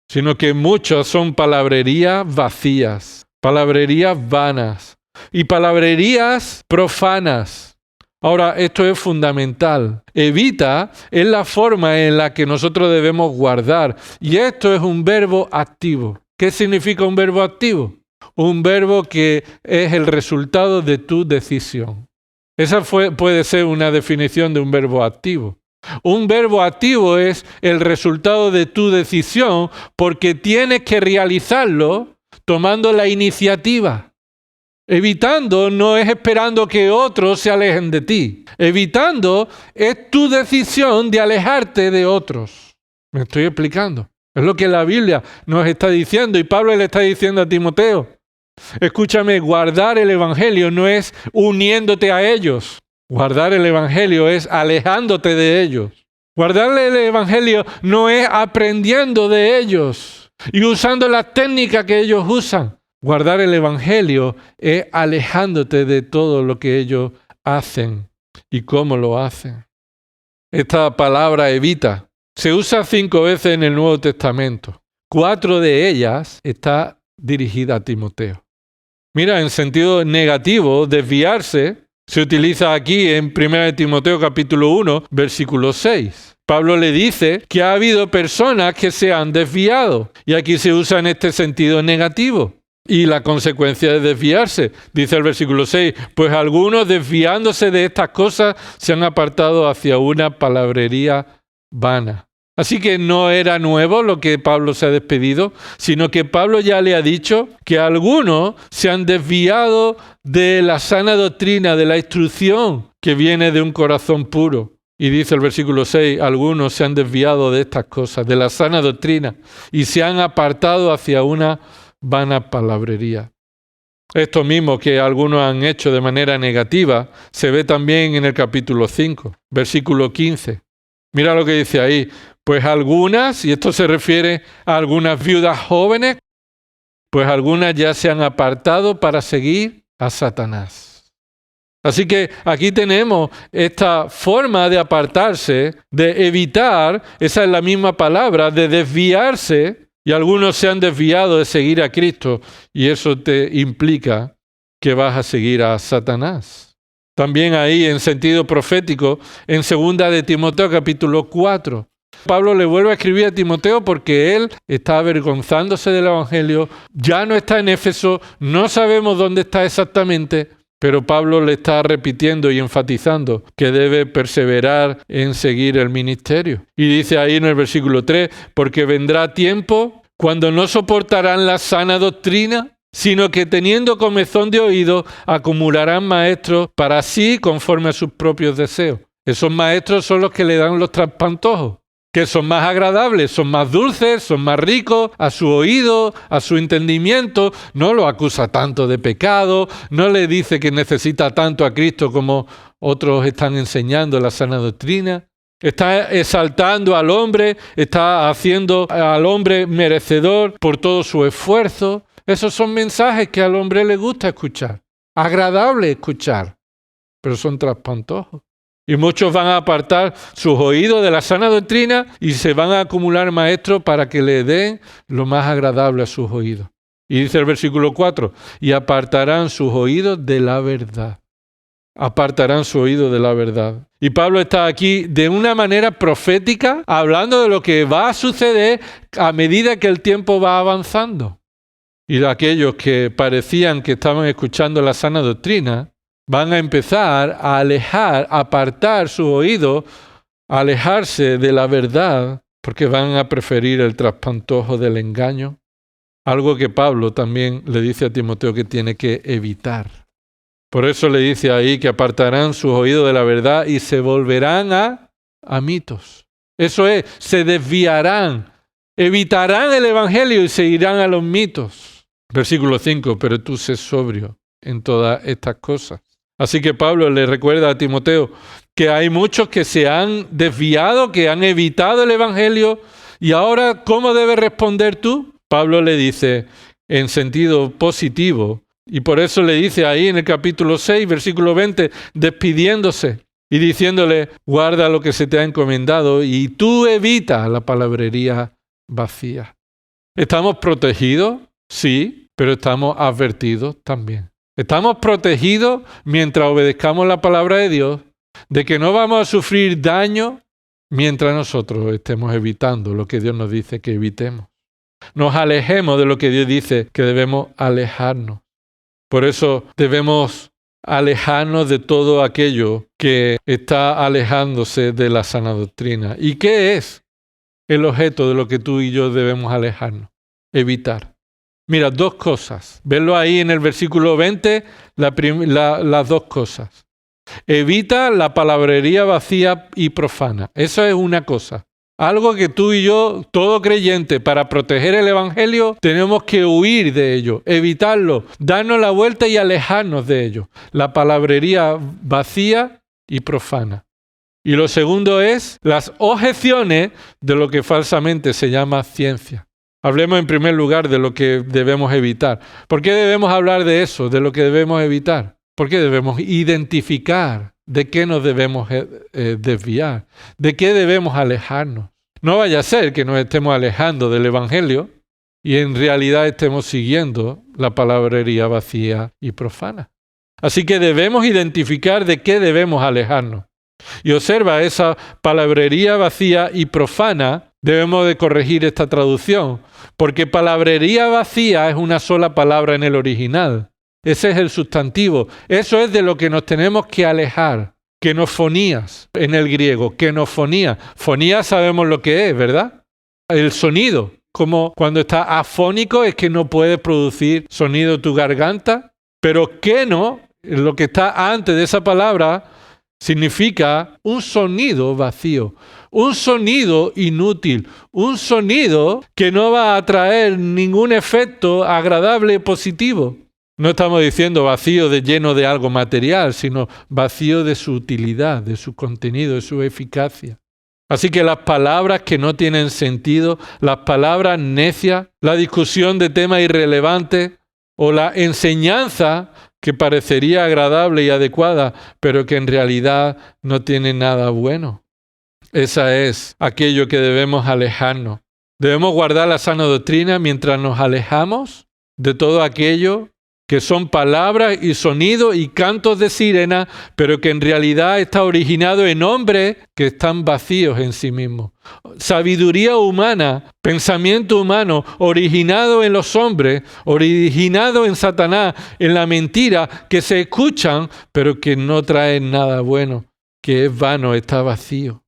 sino que muchos son palabrerías vacías, palabrerías vanas y palabrerías profanas. Ahora, esto es fundamental. Evita es la forma en la que nosotros debemos guardar, y esto es un verbo activo. ¿Qué significa un verbo activo? Un verbo que es el resultado de tu decisión. Esa puede ser una definición de un verbo activo. Un verbo activo es el resultado de tu decisión porque tienes que realizarlo tomando la iniciativa. Evitando no es esperando que otros se alejen de ti. Evitando es tu decisión de alejarte de otros. ¿Me estoy explicando? Es lo que la Biblia nos está diciendo y Pablo le está diciendo a Timoteo. Escúchame, guardar el Evangelio no es uniéndote a ellos. Guardar el Evangelio es alejándote de ellos. Guardar el Evangelio no es aprendiendo de ellos y usando las técnicas que ellos usan. Guardar el Evangelio es alejándote de todo lo que ellos hacen y cómo lo hacen. Esta palabra evita se usa 5 veces en el Nuevo Testamento. 4 de ellas está dirigida a Timoteo. Mira, en sentido negativo, desviarse se utiliza aquí en 1 Timoteo capítulo 1, versículo 6. Pablo le dice que ha habido personas que se han desviado y aquí se usa en este sentido negativo. Y la consecuencia de desviarse, dice el versículo 6, pues algunos desviándose de estas cosas se han apartado hacia una palabrería vana. Así que no era nuevo lo que Pablo se ha despedido, sino que Pablo ya le ha dicho que algunos se han desviado de la sana doctrina, de la instrucción que viene de un corazón puro. Y dice el versículo 6, algunos se han desviado de estas cosas, de la sana doctrina, y se han apartado hacia una vana palabrería. Esto mismo que algunos han hecho de manera negativa se ve también en el capítulo 5, versículo 15. Mira lo que dice ahí. Pues algunas, y esto se refiere a algunas viudas jóvenes, pues algunas ya se han apartado para seguir a Satanás. Así que aquí tenemos esta forma de apartarse, de evitar, esa es la misma palabra, de desviarse, y algunos se han desviado de seguir a Cristo, y eso te implica que vas a seguir a Satanás. También ahí, en sentido profético, en 2 de Timoteo capítulo 4, Pablo le vuelve a escribir a Timoteo porque él está avergonzándose del Evangelio, ya no está en Éfeso, no sabemos dónde está exactamente, pero Pablo le está repitiendo y enfatizando que debe perseverar en seguir el ministerio. Y dice ahí en el versículo 3, porque vendrá tiempo cuando no soportarán la sana doctrina, sino que teniendo comezón de oído acumularán maestros para sí conforme a sus propios deseos. Esos maestros son los que le dan los traspantojos, que son más agradables, son más dulces, son más ricos a su oído, a su entendimiento. No lo acusa tanto de pecado, no le dice que necesita tanto a Cristo como otros están enseñando la sana doctrina. Está exaltando al hombre, está haciendo al hombre merecedor por todo su esfuerzo. Esos son mensajes que al hombre le gusta escuchar, agradable escuchar, pero son traspantojos. Y muchos van a apartar sus oídos de la sana doctrina y se van a acumular maestros para que le den lo más agradable a sus oídos. Y dice el versículo 4, y apartarán sus oídos de la verdad. Apartarán su oído de la verdad. Y Pablo está aquí de una manera profética, hablando de lo que va a suceder a medida que el tiempo va avanzando. Y de aquellos que parecían que estaban escuchando la sana doctrina, van a empezar a alejar, a apartar su oído, a alejarse de la verdad, porque van a preferir el traspantojo del engaño. Algo que Pablo también le dice a Timoteo que tiene que evitar. Por eso le dice ahí que apartarán sus oídos de la verdad y se volverán a mitos. Eso es, se desviarán, evitarán el evangelio y se irán a los mitos. Versículo 5, pero tú sé sobrio en todas estas cosas. Así que Pablo le recuerda a Timoteo que hay muchos que se han desviado, que han evitado el evangelio, y ahora, ¿cómo debes responder tú? Pablo le dice en sentido positivo, y por eso le dice ahí en el capítulo 6, versículo 20, despidiéndose y diciéndole, guarda lo que se te ha encomendado y tú evita la palabrería vacía. ¿Estamos protegidos? Sí, pero estamos advertidos también. Estamos protegidos mientras obedezcamos la palabra de Dios, de que no vamos a sufrir daño mientras nosotros estemos evitando lo que Dios nos dice que evitemos. Nos alejemos de lo que Dios dice que debemos alejarnos. Por eso debemos alejarnos de todo aquello que está alejándose de la sana doctrina. ¿Y qué es el objeto de lo que tú y yo debemos alejarnos? Evitar. Mira, dos cosas. Verlo ahí en el versículo 20, las dos cosas. Evita la palabrería vacía y profana. Eso es una cosa. Algo que tú y yo, todo creyente, para proteger el Evangelio, tenemos que huir de ello, evitarlo, darnos la vuelta y alejarnos de ello. La palabrería vacía y profana. Y lo segundo es las objeciones de lo que falsamente se llama ciencia. Hablemos en primer lugar de lo que debemos evitar. ¿Por qué debemos hablar de eso, de lo que debemos evitar? Porque debemos identificar de qué nos debemos desviar, de qué debemos alejarnos. No vaya a ser que nos estemos alejando del Evangelio y en realidad estemos siguiendo la palabrería vacía y profana. Así que debemos identificar de qué debemos alejarnos. Y observa esa palabrería vacía y profana, debemos de corregir esta traducción, porque palabrería vacía es una sola palabra en el original. Ese es el sustantivo. Eso es de lo que nos tenemos que alejar. Kenofonías en el griego. Kenofonía. Fonía sabemos lo que es, ¿verdad? El sonido. Como cuando está afónico es que no puedes producir sonido tu garganta. Pero keno, lo que está antes de esa palabra, significa un sonido vacío. Un sonido inútil. Un sonido que no va a traer ningún efecto agradable positivo. No estamos diciendo vacío lleno de algo material, sino vacío de su utilidad, de su contenido, de su eficacia. Así que las palabras que no tienen sentido, las palabras necias, la discusión de temas irrelevantes o la enseñanza que parecería agradable y adecuada, pero que en realidad no tiene nada bueno. Esa es aquello que debemos alejarnos. Debemos guardar la sana doctrina mientras nos alejamos de todo aquello que son palabras y sonidos y cantos de sirena, pero que en realidad está originado en hombres que están vacíos en sí mismos. Sabiduría humana, pensamiento humano, originado en los hombres, originado en Satanás, en la mentira, que se escuchan, pero que no traen nada bueno, que es vano, está vacío.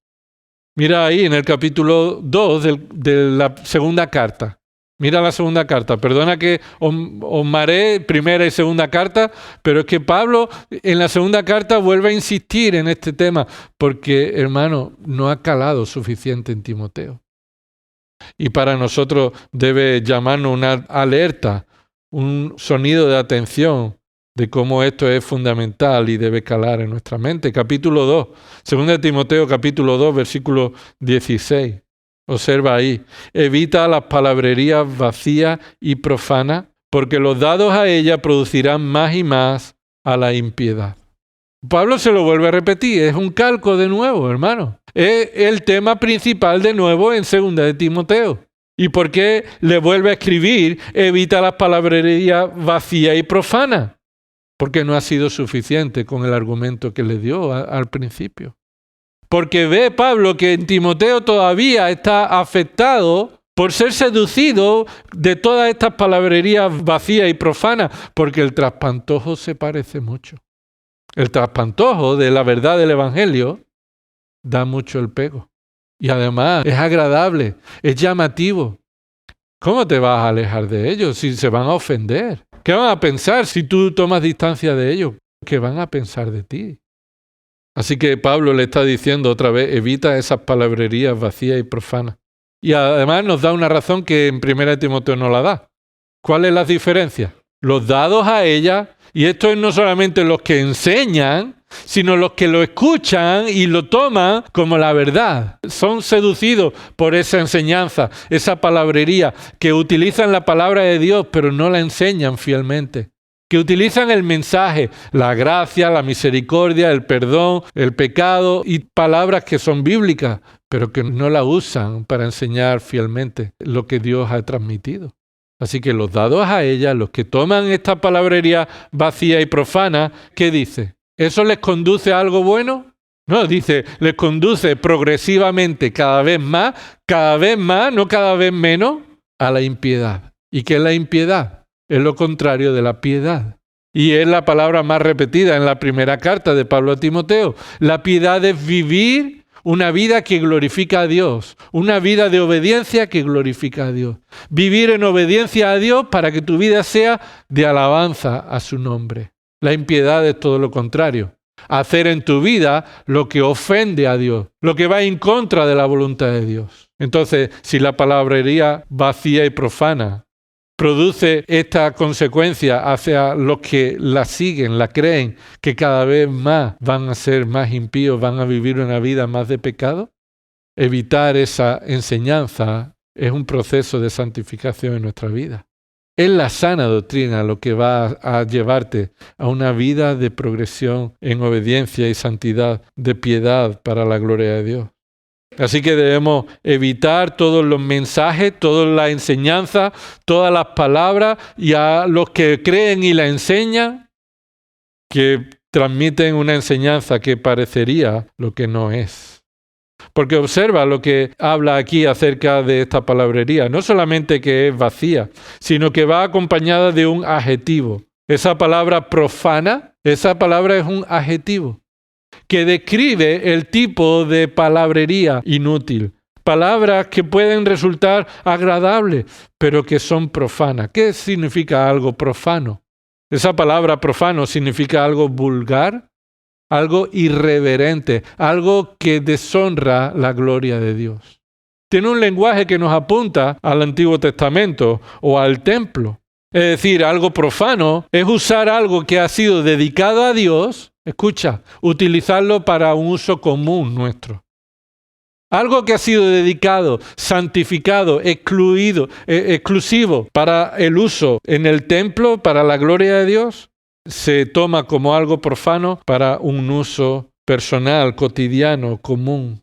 Mira ahí en el capítulo 2 de la segunda carta. Mira la segunda carta. Perdona que os mareé primera y segunda carta, pero es que Pablo en la segunda carta vuelve a insistir en este tema, porque, hermano, no ha calado suficiente en Timoteo. Y para nosotros debe llamarnos una alerta, un sonido de atención de cómo esto es fundamental y debe calar en nuestra mente. Capítulo 2, segunda de Timoteo, capítulo 2, versículo 16. Observa ahí, evita las palabrerías vacías y profanas, porque los dados a ella producirán más y más a la impiedad. Pablo se lo vuelve a repetir, es un calco de nuevo, hermano. Es el tema principal de nuevo en segunda de Timoteo. ¿Y por qué le vuelve a escribir, evita las palabrerías vacías y profanas? Porque no ha sido suficiente con el argumento que le dio al principio. Porque ve Pablo que en Timoteo todavía está afectado por ser seducido de todas estas palabrerías vacías y profanas, porque el traspantojo se parece mucho. El traspantojo de la verdad del Evangelio da mucho el pego. Y además es agradable, es llamativo. ¿Cómo te vas a alejar de ellos si se van a ofender? ¿Qué van a pensar si tú tomas distancia de ellos? ¿Qué van a pensar de ti? Así que Pablo le está diciendo otra vez, evita esas palabrerías vacías y profanas. Y además nos da una razón que en 1 Timoteo no la da. ¿Cuáles las diferencias? Los dados a ella, y esto es no solamente los que enseñan, sino los que lo escuchan y lo toman como la verdad. Son seducidos por esa enseñanza, esa palabrería, que utilizan la palabra de Dios, pero no la enseñan fielmente. Que utilizan el mensaje, la gracia, la misericordia, el perdón, el pecado y palabras que son bíblicas, pero que no la usan para enseñar fielmente lo que Dios ha transmitido. Así que los dados a ella, los que toman esta palabrería vacía y profana, ¿qué dice? ¿Eso les conduce a algo bueno? No, dice, les conduce progresivamente cada vez más, no cada vez menos, a la impiedad. ¿Y qué es la impiedad? Es lo contrario de la piedad. Y es la palabra más repetida en la primera carta de Pablo a Timoteo. La piedad es vivir una vida que glorifica a Dios, una vida de obediencia que glorifica a Dios. Vivir en obediencia a Dios para que tu vida sea de alabanza a su nombre. La impiedad es todo lo contrario. Hacer en tu vida lo que ofende a Dios, lo que va en contra de la voluntad de Dios. Entonces, si la palabrería vacía y profana produce esta consecuencia hacia los que la siguen, la creen, que cada vez más van a ser más impíos, van a vivir una vida más de pecado, evitar esa enseñanza es un proceso de santificación en nuestra vida. Es la sana doctrina lo que va a llevarte a una vida de progresión en obediencia y santidad, de piedad para la gloria de Dios. Así que debemos evitar todos los mensajes, toda la enseñanza, todas las palabras y a los que creen y la enseñan, que transmiten una enseñanza que parecería lo que no es. Porque observa lo que habla aquí acerca de esta palabrería. No solamente que es vacía, sino que va acompañada de un adjetivo. Esa palabra profana, esa palabra es un adjetivo que describe el tipo de palabrería inútil. Palabras que pueden resultar agradables, pero que son profanas. ¿Qué significa algo profano? Esa palabra profano significa algo vulgar, algo irreverente, algo que deshonra la gloria de Dios. Tiene un lenguaje que nos apunta al Antiguo Testamento o al templo. Es decir, algo profano es usar algo que ha sido dedicado a Dios, escucha, utilizarlo para un uso común nuestro. Algo que ha sido dedicado, santificado, exclusivo para el uso en el templo, para la gloria de Dios, se toma como algo profano para un uso personal, cotidiano, común.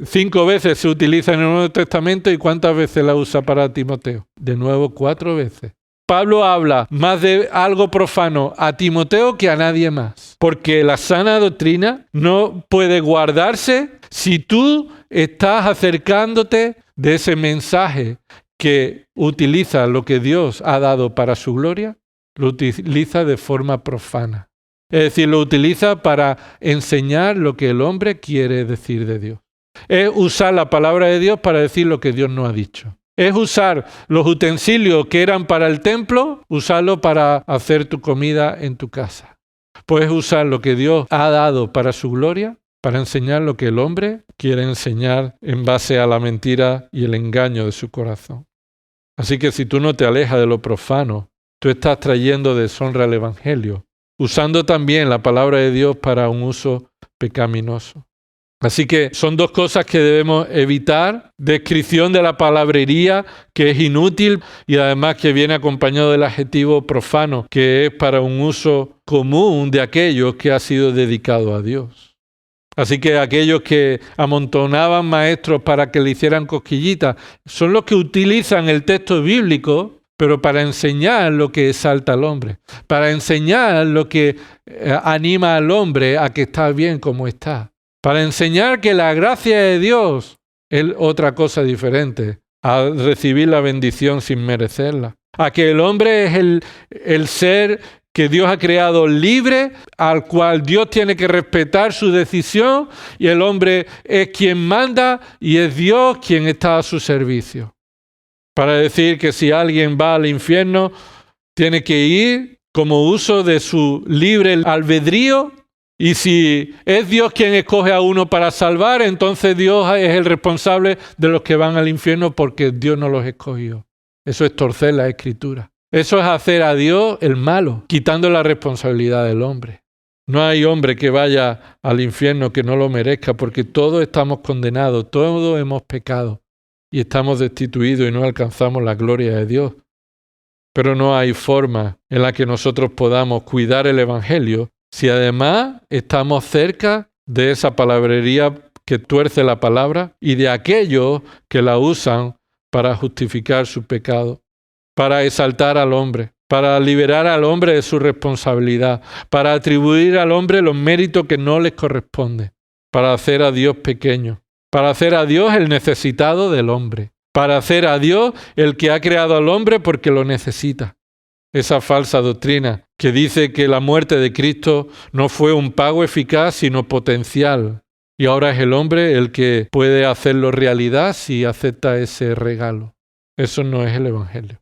5 veces se utiliza en el Nuevo Testamento y ¿cuántas veces la usa para Timoteo? De nuevo, 4 veces. Pablo habla más de algo profano a Timoteo que a nadie más, porque la sana doctrina no puede guardarse si tú estás acercándote de ese mensaje que utiliza lo que Dios ha dado para su gloria, lo utiliza de forma profana. Es decir, lo utiliza para enseñar lo que el hombre quiere decir de Dios. Es usar la palabra de Dios para decir lo que Dios no ha dicho. Es usar los utensilios que eran para el templo, usarlo para hacer tu comida en tu casa. Puedes usar lo que Dios ha dado para su gloria, para enseñar lo que el hombre quiere enseñar en base a la mentira y el engaño de su corazón. Así que si tú no te alejas de lo profano, tú estás trayendo deshonra al Evangelio, usando también la palabra de Dios para un uso pecaminoso. Así que son 2 cosas que debemos evitar. Descripción de la palabrería, que es inútil y además que viene acompañado del adjetivo profano, que es para un uso común de aquellos que ha sido dedicado a Dios. Así que aquellos que amontonaban maestros para que le hicieran cosquillitas son los que utilizan el texto bíblico, pero para enseñar lo que exalta al hombre, para enseñar lo que anima al hombre a que está bien como está. Para enseñar que la gracia de Dios es otra cosa diferente a recibir la bendición sin merecerla. A que el hombre es el ser que Dios ha creado libre, al cual Dios tiene que respetar su decisión, y el hombre es quien manda y es Dios quien está a su servicio. Para decir que si alguien va al infierno, tiene que ir como uso de su libre albedrío. Y si es Dios quien escoge a uno para salvar, entonces Dios es el responsable de los que van al infierno porque Dios no los escogió. Eso es torcer la Escritura. Eso es hacer a Dios el malo, quitando la responsabilidad del hombre. No hay hombre que vaya al infierno que no lo merezca, porque todos estamos condenados, todos hemos pecado y estamos destituidos y no alcanzamos la gloria de Dios. Pero no hay forma en la que nosotros podamos cuidar el Evangelio si además estamos cerca de esa palabrería que tuerce la palabra y de aquellos que la usan para justificar su pecado, para exaltar al hombre, para liberar al hombre de su responsabilidad, para atribuir al hombre los méritos que no les corresponden, para hacer a Dios pequeño, para hacer a Dios el necesitado del hombre, para hacer a Dios el que ha creado al hombre porque lo necesita. esa falsa doctrina que dice que la muerte de Cristo no fue un pago eficaz, sino potencial. Y ahora es el hombre el que puede hacerlo realidad si acepta ese regalo. Eso no es el Evangelio.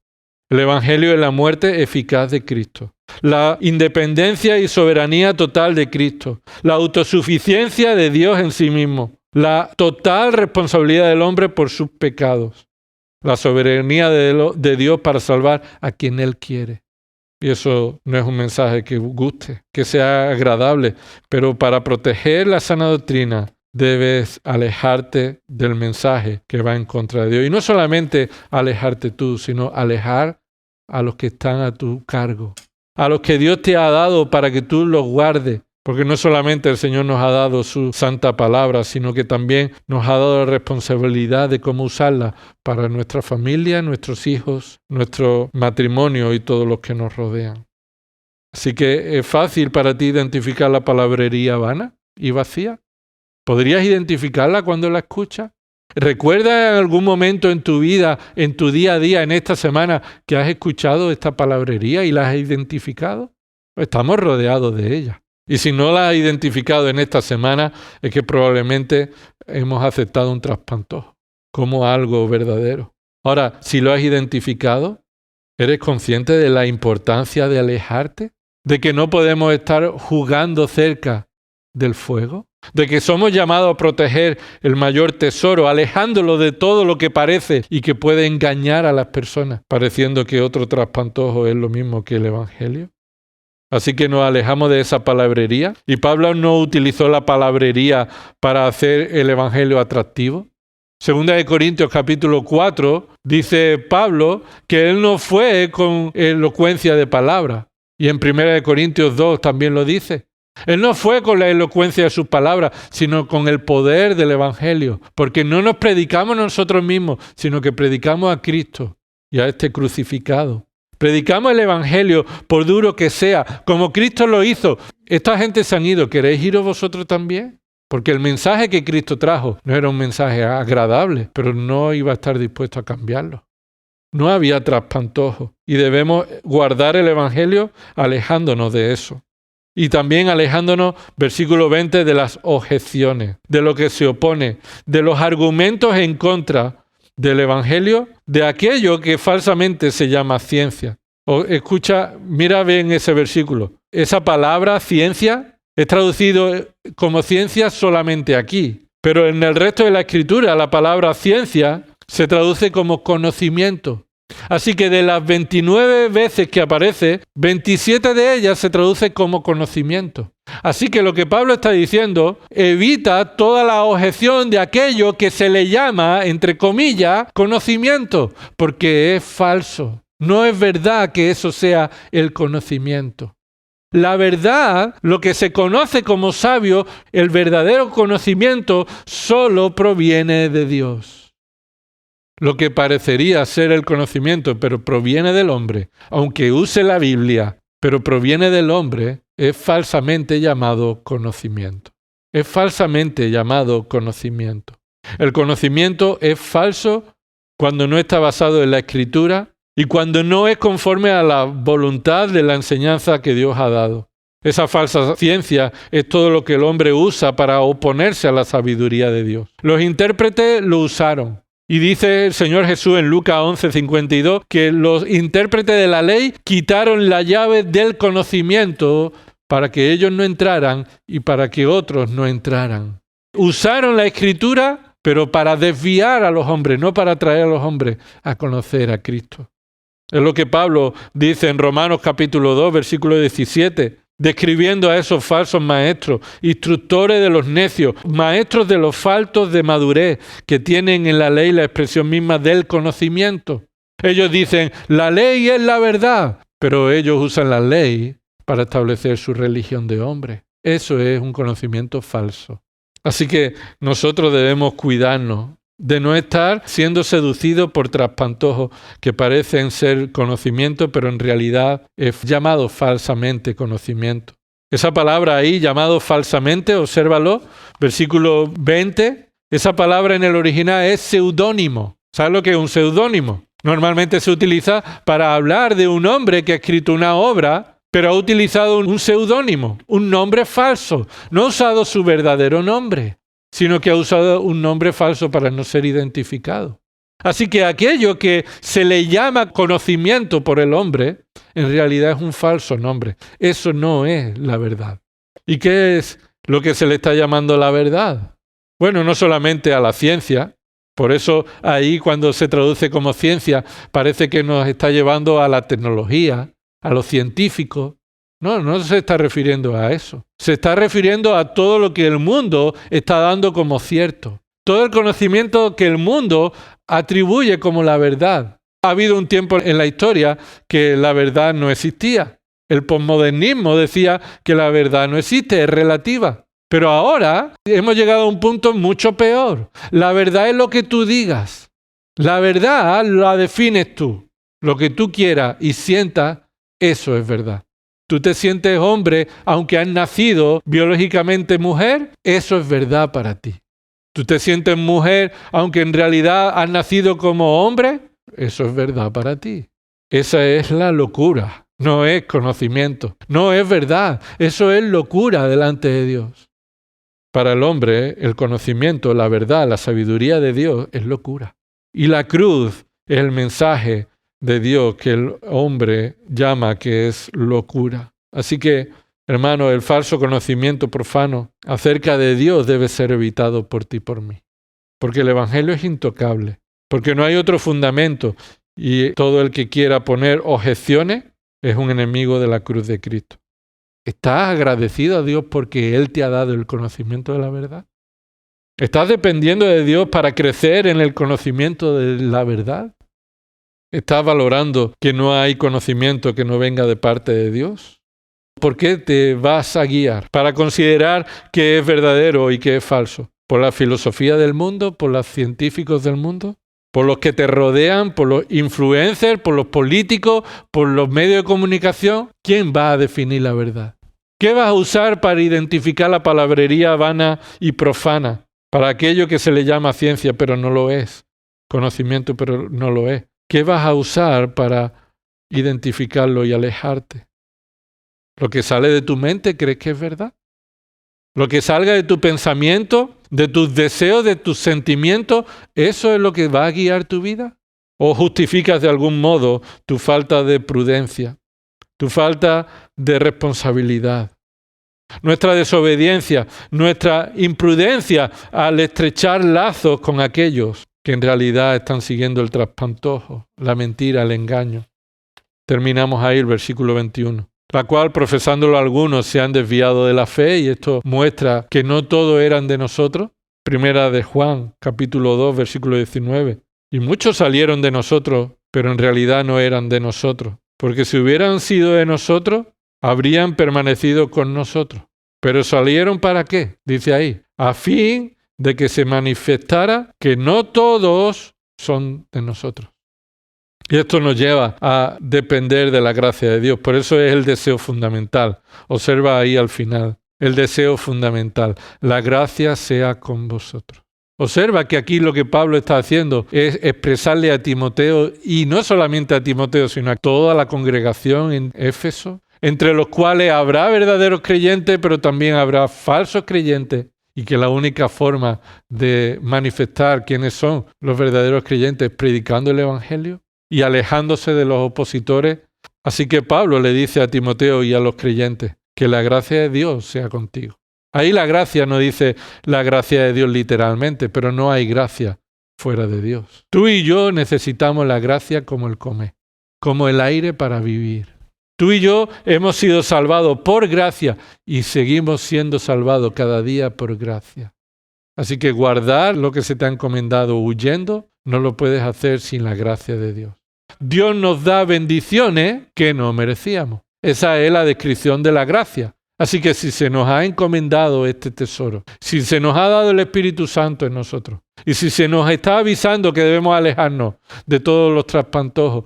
El Evangelio es la muerte eficaz de Cristo, la independencia y soberanía total de Cristo, la autosuficiencia de Dios en sí mismo, la total responsabilidad del hombre por sus pecados, la soberanía de Dios para salvar a quien Él quiere. Y eso no es un mensaje que guste, que sea agradable, pero para proteger la sana doctrina debes alejarte del mensaje que va en contra de Dios. Y no solamente alejarte tú, sino alejar a los que están a tu cargo, a los que Dios te ha dado para que tú los guardes. Porque no solamente el Señor nos ha dado su santa palabra, sino que también nos ha dado la responsabilidad de cómo usarla para nuestra familia, nuestros hijos, nuestro matrimonio y todos los que nos rodean. Así que es fácil para ti identificar la palabrería vana y vacía. ¿Podrías identificarla cuando la escuchas? ¿Recuerdas en algún momento en tu vida, en tu día a día, en esta semana, que has escuchado esta palabrería y la has identificado? Estamos rodeados de ella. Y si no la has identificado en esta semana, es que probablemente hemos aceptado un traspantojo como algo verdadero. Ahora, si lo has identificado, ¿eres consciente de la importancia de alejarte? ¿De que no podemos estar jugando cerca del fuego? ¿De que somos llamados a proteger el mayor tesoro, alejándolo de todo lo que parece y que puede engañar a las personas, pareciendo que otro traspantojo es lo mismo que el Evangelio? Así que nos alejamos de esa palabrería. Y Pablo no utilizó la palabrería para hacer el Evangelio atractivo. Segunda de Corintios capítulo 4 dice Pablo que él no fue con elocuencia de palabra. Y en Primera de Corintios 2 también lo dice. Él no fue con la elocuencia de sus palabras, sino con el poder del Evangelio. Porque no nos predicamos nosotros mismos, sino que predicamos a Cristo y a este crucificado. Predicamos el Evangelio, por duro que sea, como Cristo lo hizo. Esta gente se han ido, ¿queréis iros vosotros también? Porque el mensaje que Cristo trajo no era un mensaje agradable, pero no iba a estar dispuesto a cambiarlo. No había traspantojo y debemos guardar el Evangelio alejándonos de eso. Y también alejándonos, versículo 20, de las objeciones, de lo que se opone, de los argumentos en contra del Evangelio, de aquello que falsamente se llama ciencia. Escucha, mira bien ese versículo. Esa palabra ciencia es traducido como ciencia solamente aquí, pero en el resto de la Escritura la palabra ciencia se traduce como conocimiento. Así que de las 29 veces que aparece, 27 de ellas se traduce como conocimiento. Así que lo que Pablo está diciendo, evita toda la objeción de aquello que se le llama, entre comillas, conocimiento, porque es falso. No es verdad que eso sea el conocimiento. La verdad, lo que se conoce como sabio, el verdadero conocimiento, solo proviene de Dios. Lo que parecería ser el conocimiento, pero proviene del hombre, aunque use la Biblia, pero proviene del hombre, es falsamente llamado conocimiento. Es falsamente llamado conocimiento. El conocimiento es falso cuando no está basado en la Escritura y cuando no es conforme a la voluntad de la enseñanza que Dios ha dado. Esa falsa ciencia es todo lo que el hombre usa para oponerse a la sabiduría de Dios. Los intérpretes lo usaron. Y dice el Señor Jesús en Lucas 11:52 que los intérpretes de la ley quitaron la llave del conocimiento para que ellos no entraran y para que otros no entraran. Usaron la Escritura, pero para desviar a los hombres, no para traer a los hombres a conocer a Cristo. Es lo que Pablo dice en Romanos capítulo 2, versículo 17. Describiendo a esos falsos maestros, instructores de los necios, maestros de los faltos de madurez, que tienen en la ley la expresión misma del conocimiento. Ellos dicen, la ley es la verdad, pero ellos usan la ley para establecer su religión de hombre. Eso es un conocimiento falso. Así que nosotros debemos cuidarnos de no estar siendo seducidos por traspantojos que parecen ser conocimiento, pero en realidad es llamado falsamente conocimiento. Esa palabra ahí, llamado falsamente, obsérvalo, versículo 20, esa palabra en el original es seudónimo. ¿Sabes lo que es un seudónimo? Normalmente se utiliza para hablar de un hombre que ha escrito una obra, pero ha utilizado un seudónimo, un nombre falso. No ha usado su verdadero nombre, sino que ha usado un nombre falso para no ser identificado. Así que aquello que se le llama conocimiento por el hombre, en realidad es un falso nombre. Eso no es la verdad. ¿Y qué es lo que se le está llamando la verdad? Bueno, no solamente a la ciencia. Por eso ahí cuando se traduce como ciencia parece que nos está llevando a la tecnología, a lo científico. No se está refiriendo a eso. Se está refiriendo a todo lo que el mundo está dando como cierto. Todo el conocimiento que el mundo atribuye como la verdad. Ha habido un tiempo en la historia que la verdad no existía. El posmodernismo decía que la verdad no existe, es relativa. Pero ahora hemos llegado a un punto mucho peor. La verdad es lo que tú digas. La verdad la defines tú. Lo que tú quieras y sientas, eso es verdad. Tú te sientes hombre aunque has nacido biológicamente mujer, eso es verdad para ti. Tú te sientes mujer aunque en realidad has nacido como hombre, eso es verdad para ti. Esa es la locura, no es conocimiento, no es verdad. Eso es locura delante de Dios. Para el hombre, el conocimiento, la verdad, la sabiduría de Dios es locura. Y la cruz es el mensaje de Dios que el hombre llama que es locura. Así que, hermano, el falso conocimiento profano acerca de Dios debe ser evitado por ti y por mí. Porque el Evangelio es intocable. Porque no hay otro fundamento. Y todo el que quiera poner objeciones es un enemigo de la cruz de Cristo. ¿Estás agradecido a Dios porque Él te ha dado el conocimiento de la verdad? ¿Estás dependiendo de Dios para crecer en el conocimiento de la verdad? ¿Estás valorando que no hay conocimiento que no venga de parte de Dios? ¿Por qué te vas a guiar para considerar qué es verdadero y qué es falso? ¿Por la filosofía del mundo? ¿Por los científicos del mundo? ¿Por los que te rodean? ¿Por los influencers? ¿Por los políticos? ¿Por los medios de comunicación? ¿Quién va a definir la verdad? ¿Qué vas a usar para identificar la palabrería vana y profana? Para aquello que se le llama ciencia, pero no lo es. Conocimiento, pero no lo es. ¿Qué vas a usar para identificarlo y alejarte? ¿Lo que sale de tu mente crees que es verdad? ¿Lo que salga de tu pensamiento, de tus deseos, de tus sentimientos, eso es lo que va a guiar tu vida? ¿O justificas de algún modo tu falta de prudencia, tu falta de responsabilidad? Nuestra desobediencia, nuestra imprudencia al estrechar lazos con aquellos que en realidad están siguiendo el traspantojo, la mentira, el engaño. Terminamos ahí el versículo 21. La cual, profesándolo algunos, se han desviado de la fe, y esto muestra que no todos eran de nosotros. Primera de Juan, capítulo 2, versículo 19. Y muchos salieron de nosotros, pero en realidad no eran de nosotros. Porque si hubieran sido de nosotros, habrían permanecido con nosotros. ¿Pero salieron para qué? Dice ahí, a fin de que se manifestara que no todos son de nosotros. Y esto nos lleva a depender de la gracia de Dios. Por eso es el deseo fundamental. Observa ahí al final, el deseo fundamental. La gracia sea con vosotros. Observa que aquí lo que Pablo está haciendo es expresarle a Timoteo, y no solamente a Timoteo, sino a toda la congregación en Éfeso, entre los cuales habrá verdaderos creyentes, pero también habrá falsos creyentes, y que la única forma de manifestar quiénes son los verdaderos creyentes es predicando el Evangelio y alejándose de los opositores. Así que Pablo le dice a Timoteo y a los creyentes que la gracia de Dios sea contigo. Ahí la gracia no dice la gracia de Dios literalmente, pero no hay gracia fuera de Dios. Tú y yo necesitamos la gracia como el comer, como el aire para vivir. Tú y yo hemos sido salvados por gracia y seguimos siendo salvados cada día por gracia. Así que guardar lo que se te ha encomendado huyendo no lo puedes hacer sin la gracia de Dios. Dios nos da bendiciones que no merecíamos. Esa es la descripción de la gracia. Así que si se nos ha encomendado este tesoro, si se nos ha dado el Espíritu Santo en nosotros, y si se nos está avisando que debemos alejarnos de todos los traspantojos,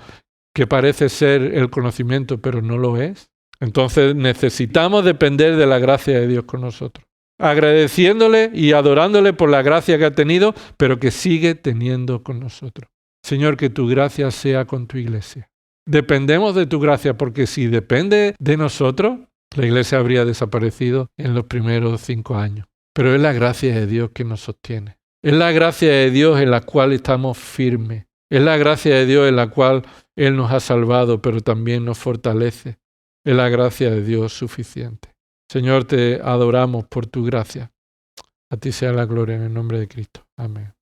que parece ser el conocimiento, pero no lo es, entonces necesitamos depender de la gracia de Dios con nosotros, agradeciéndole y adorándole por la gracia que ha tenido, pero que sigue teniendo con nosotros. Señor, que tu gracia sea con tu iglesia. Dependemos de tu gracia, porque si depende de nosotros, la iglesia habría desaparecido en los primeros 5 años. Pero es la gracia de Dios que nos sostiene. Es la gracia de Dios en la cual estamos firmes. Es la gracia de Dios en la cual Él nos ha salvado, pero también nos fortalece. Es la gracia de Dios suficiente. Señor, te adoramos por tu gracia. A ti sea la gloria en el nombre de Cristo. Amén.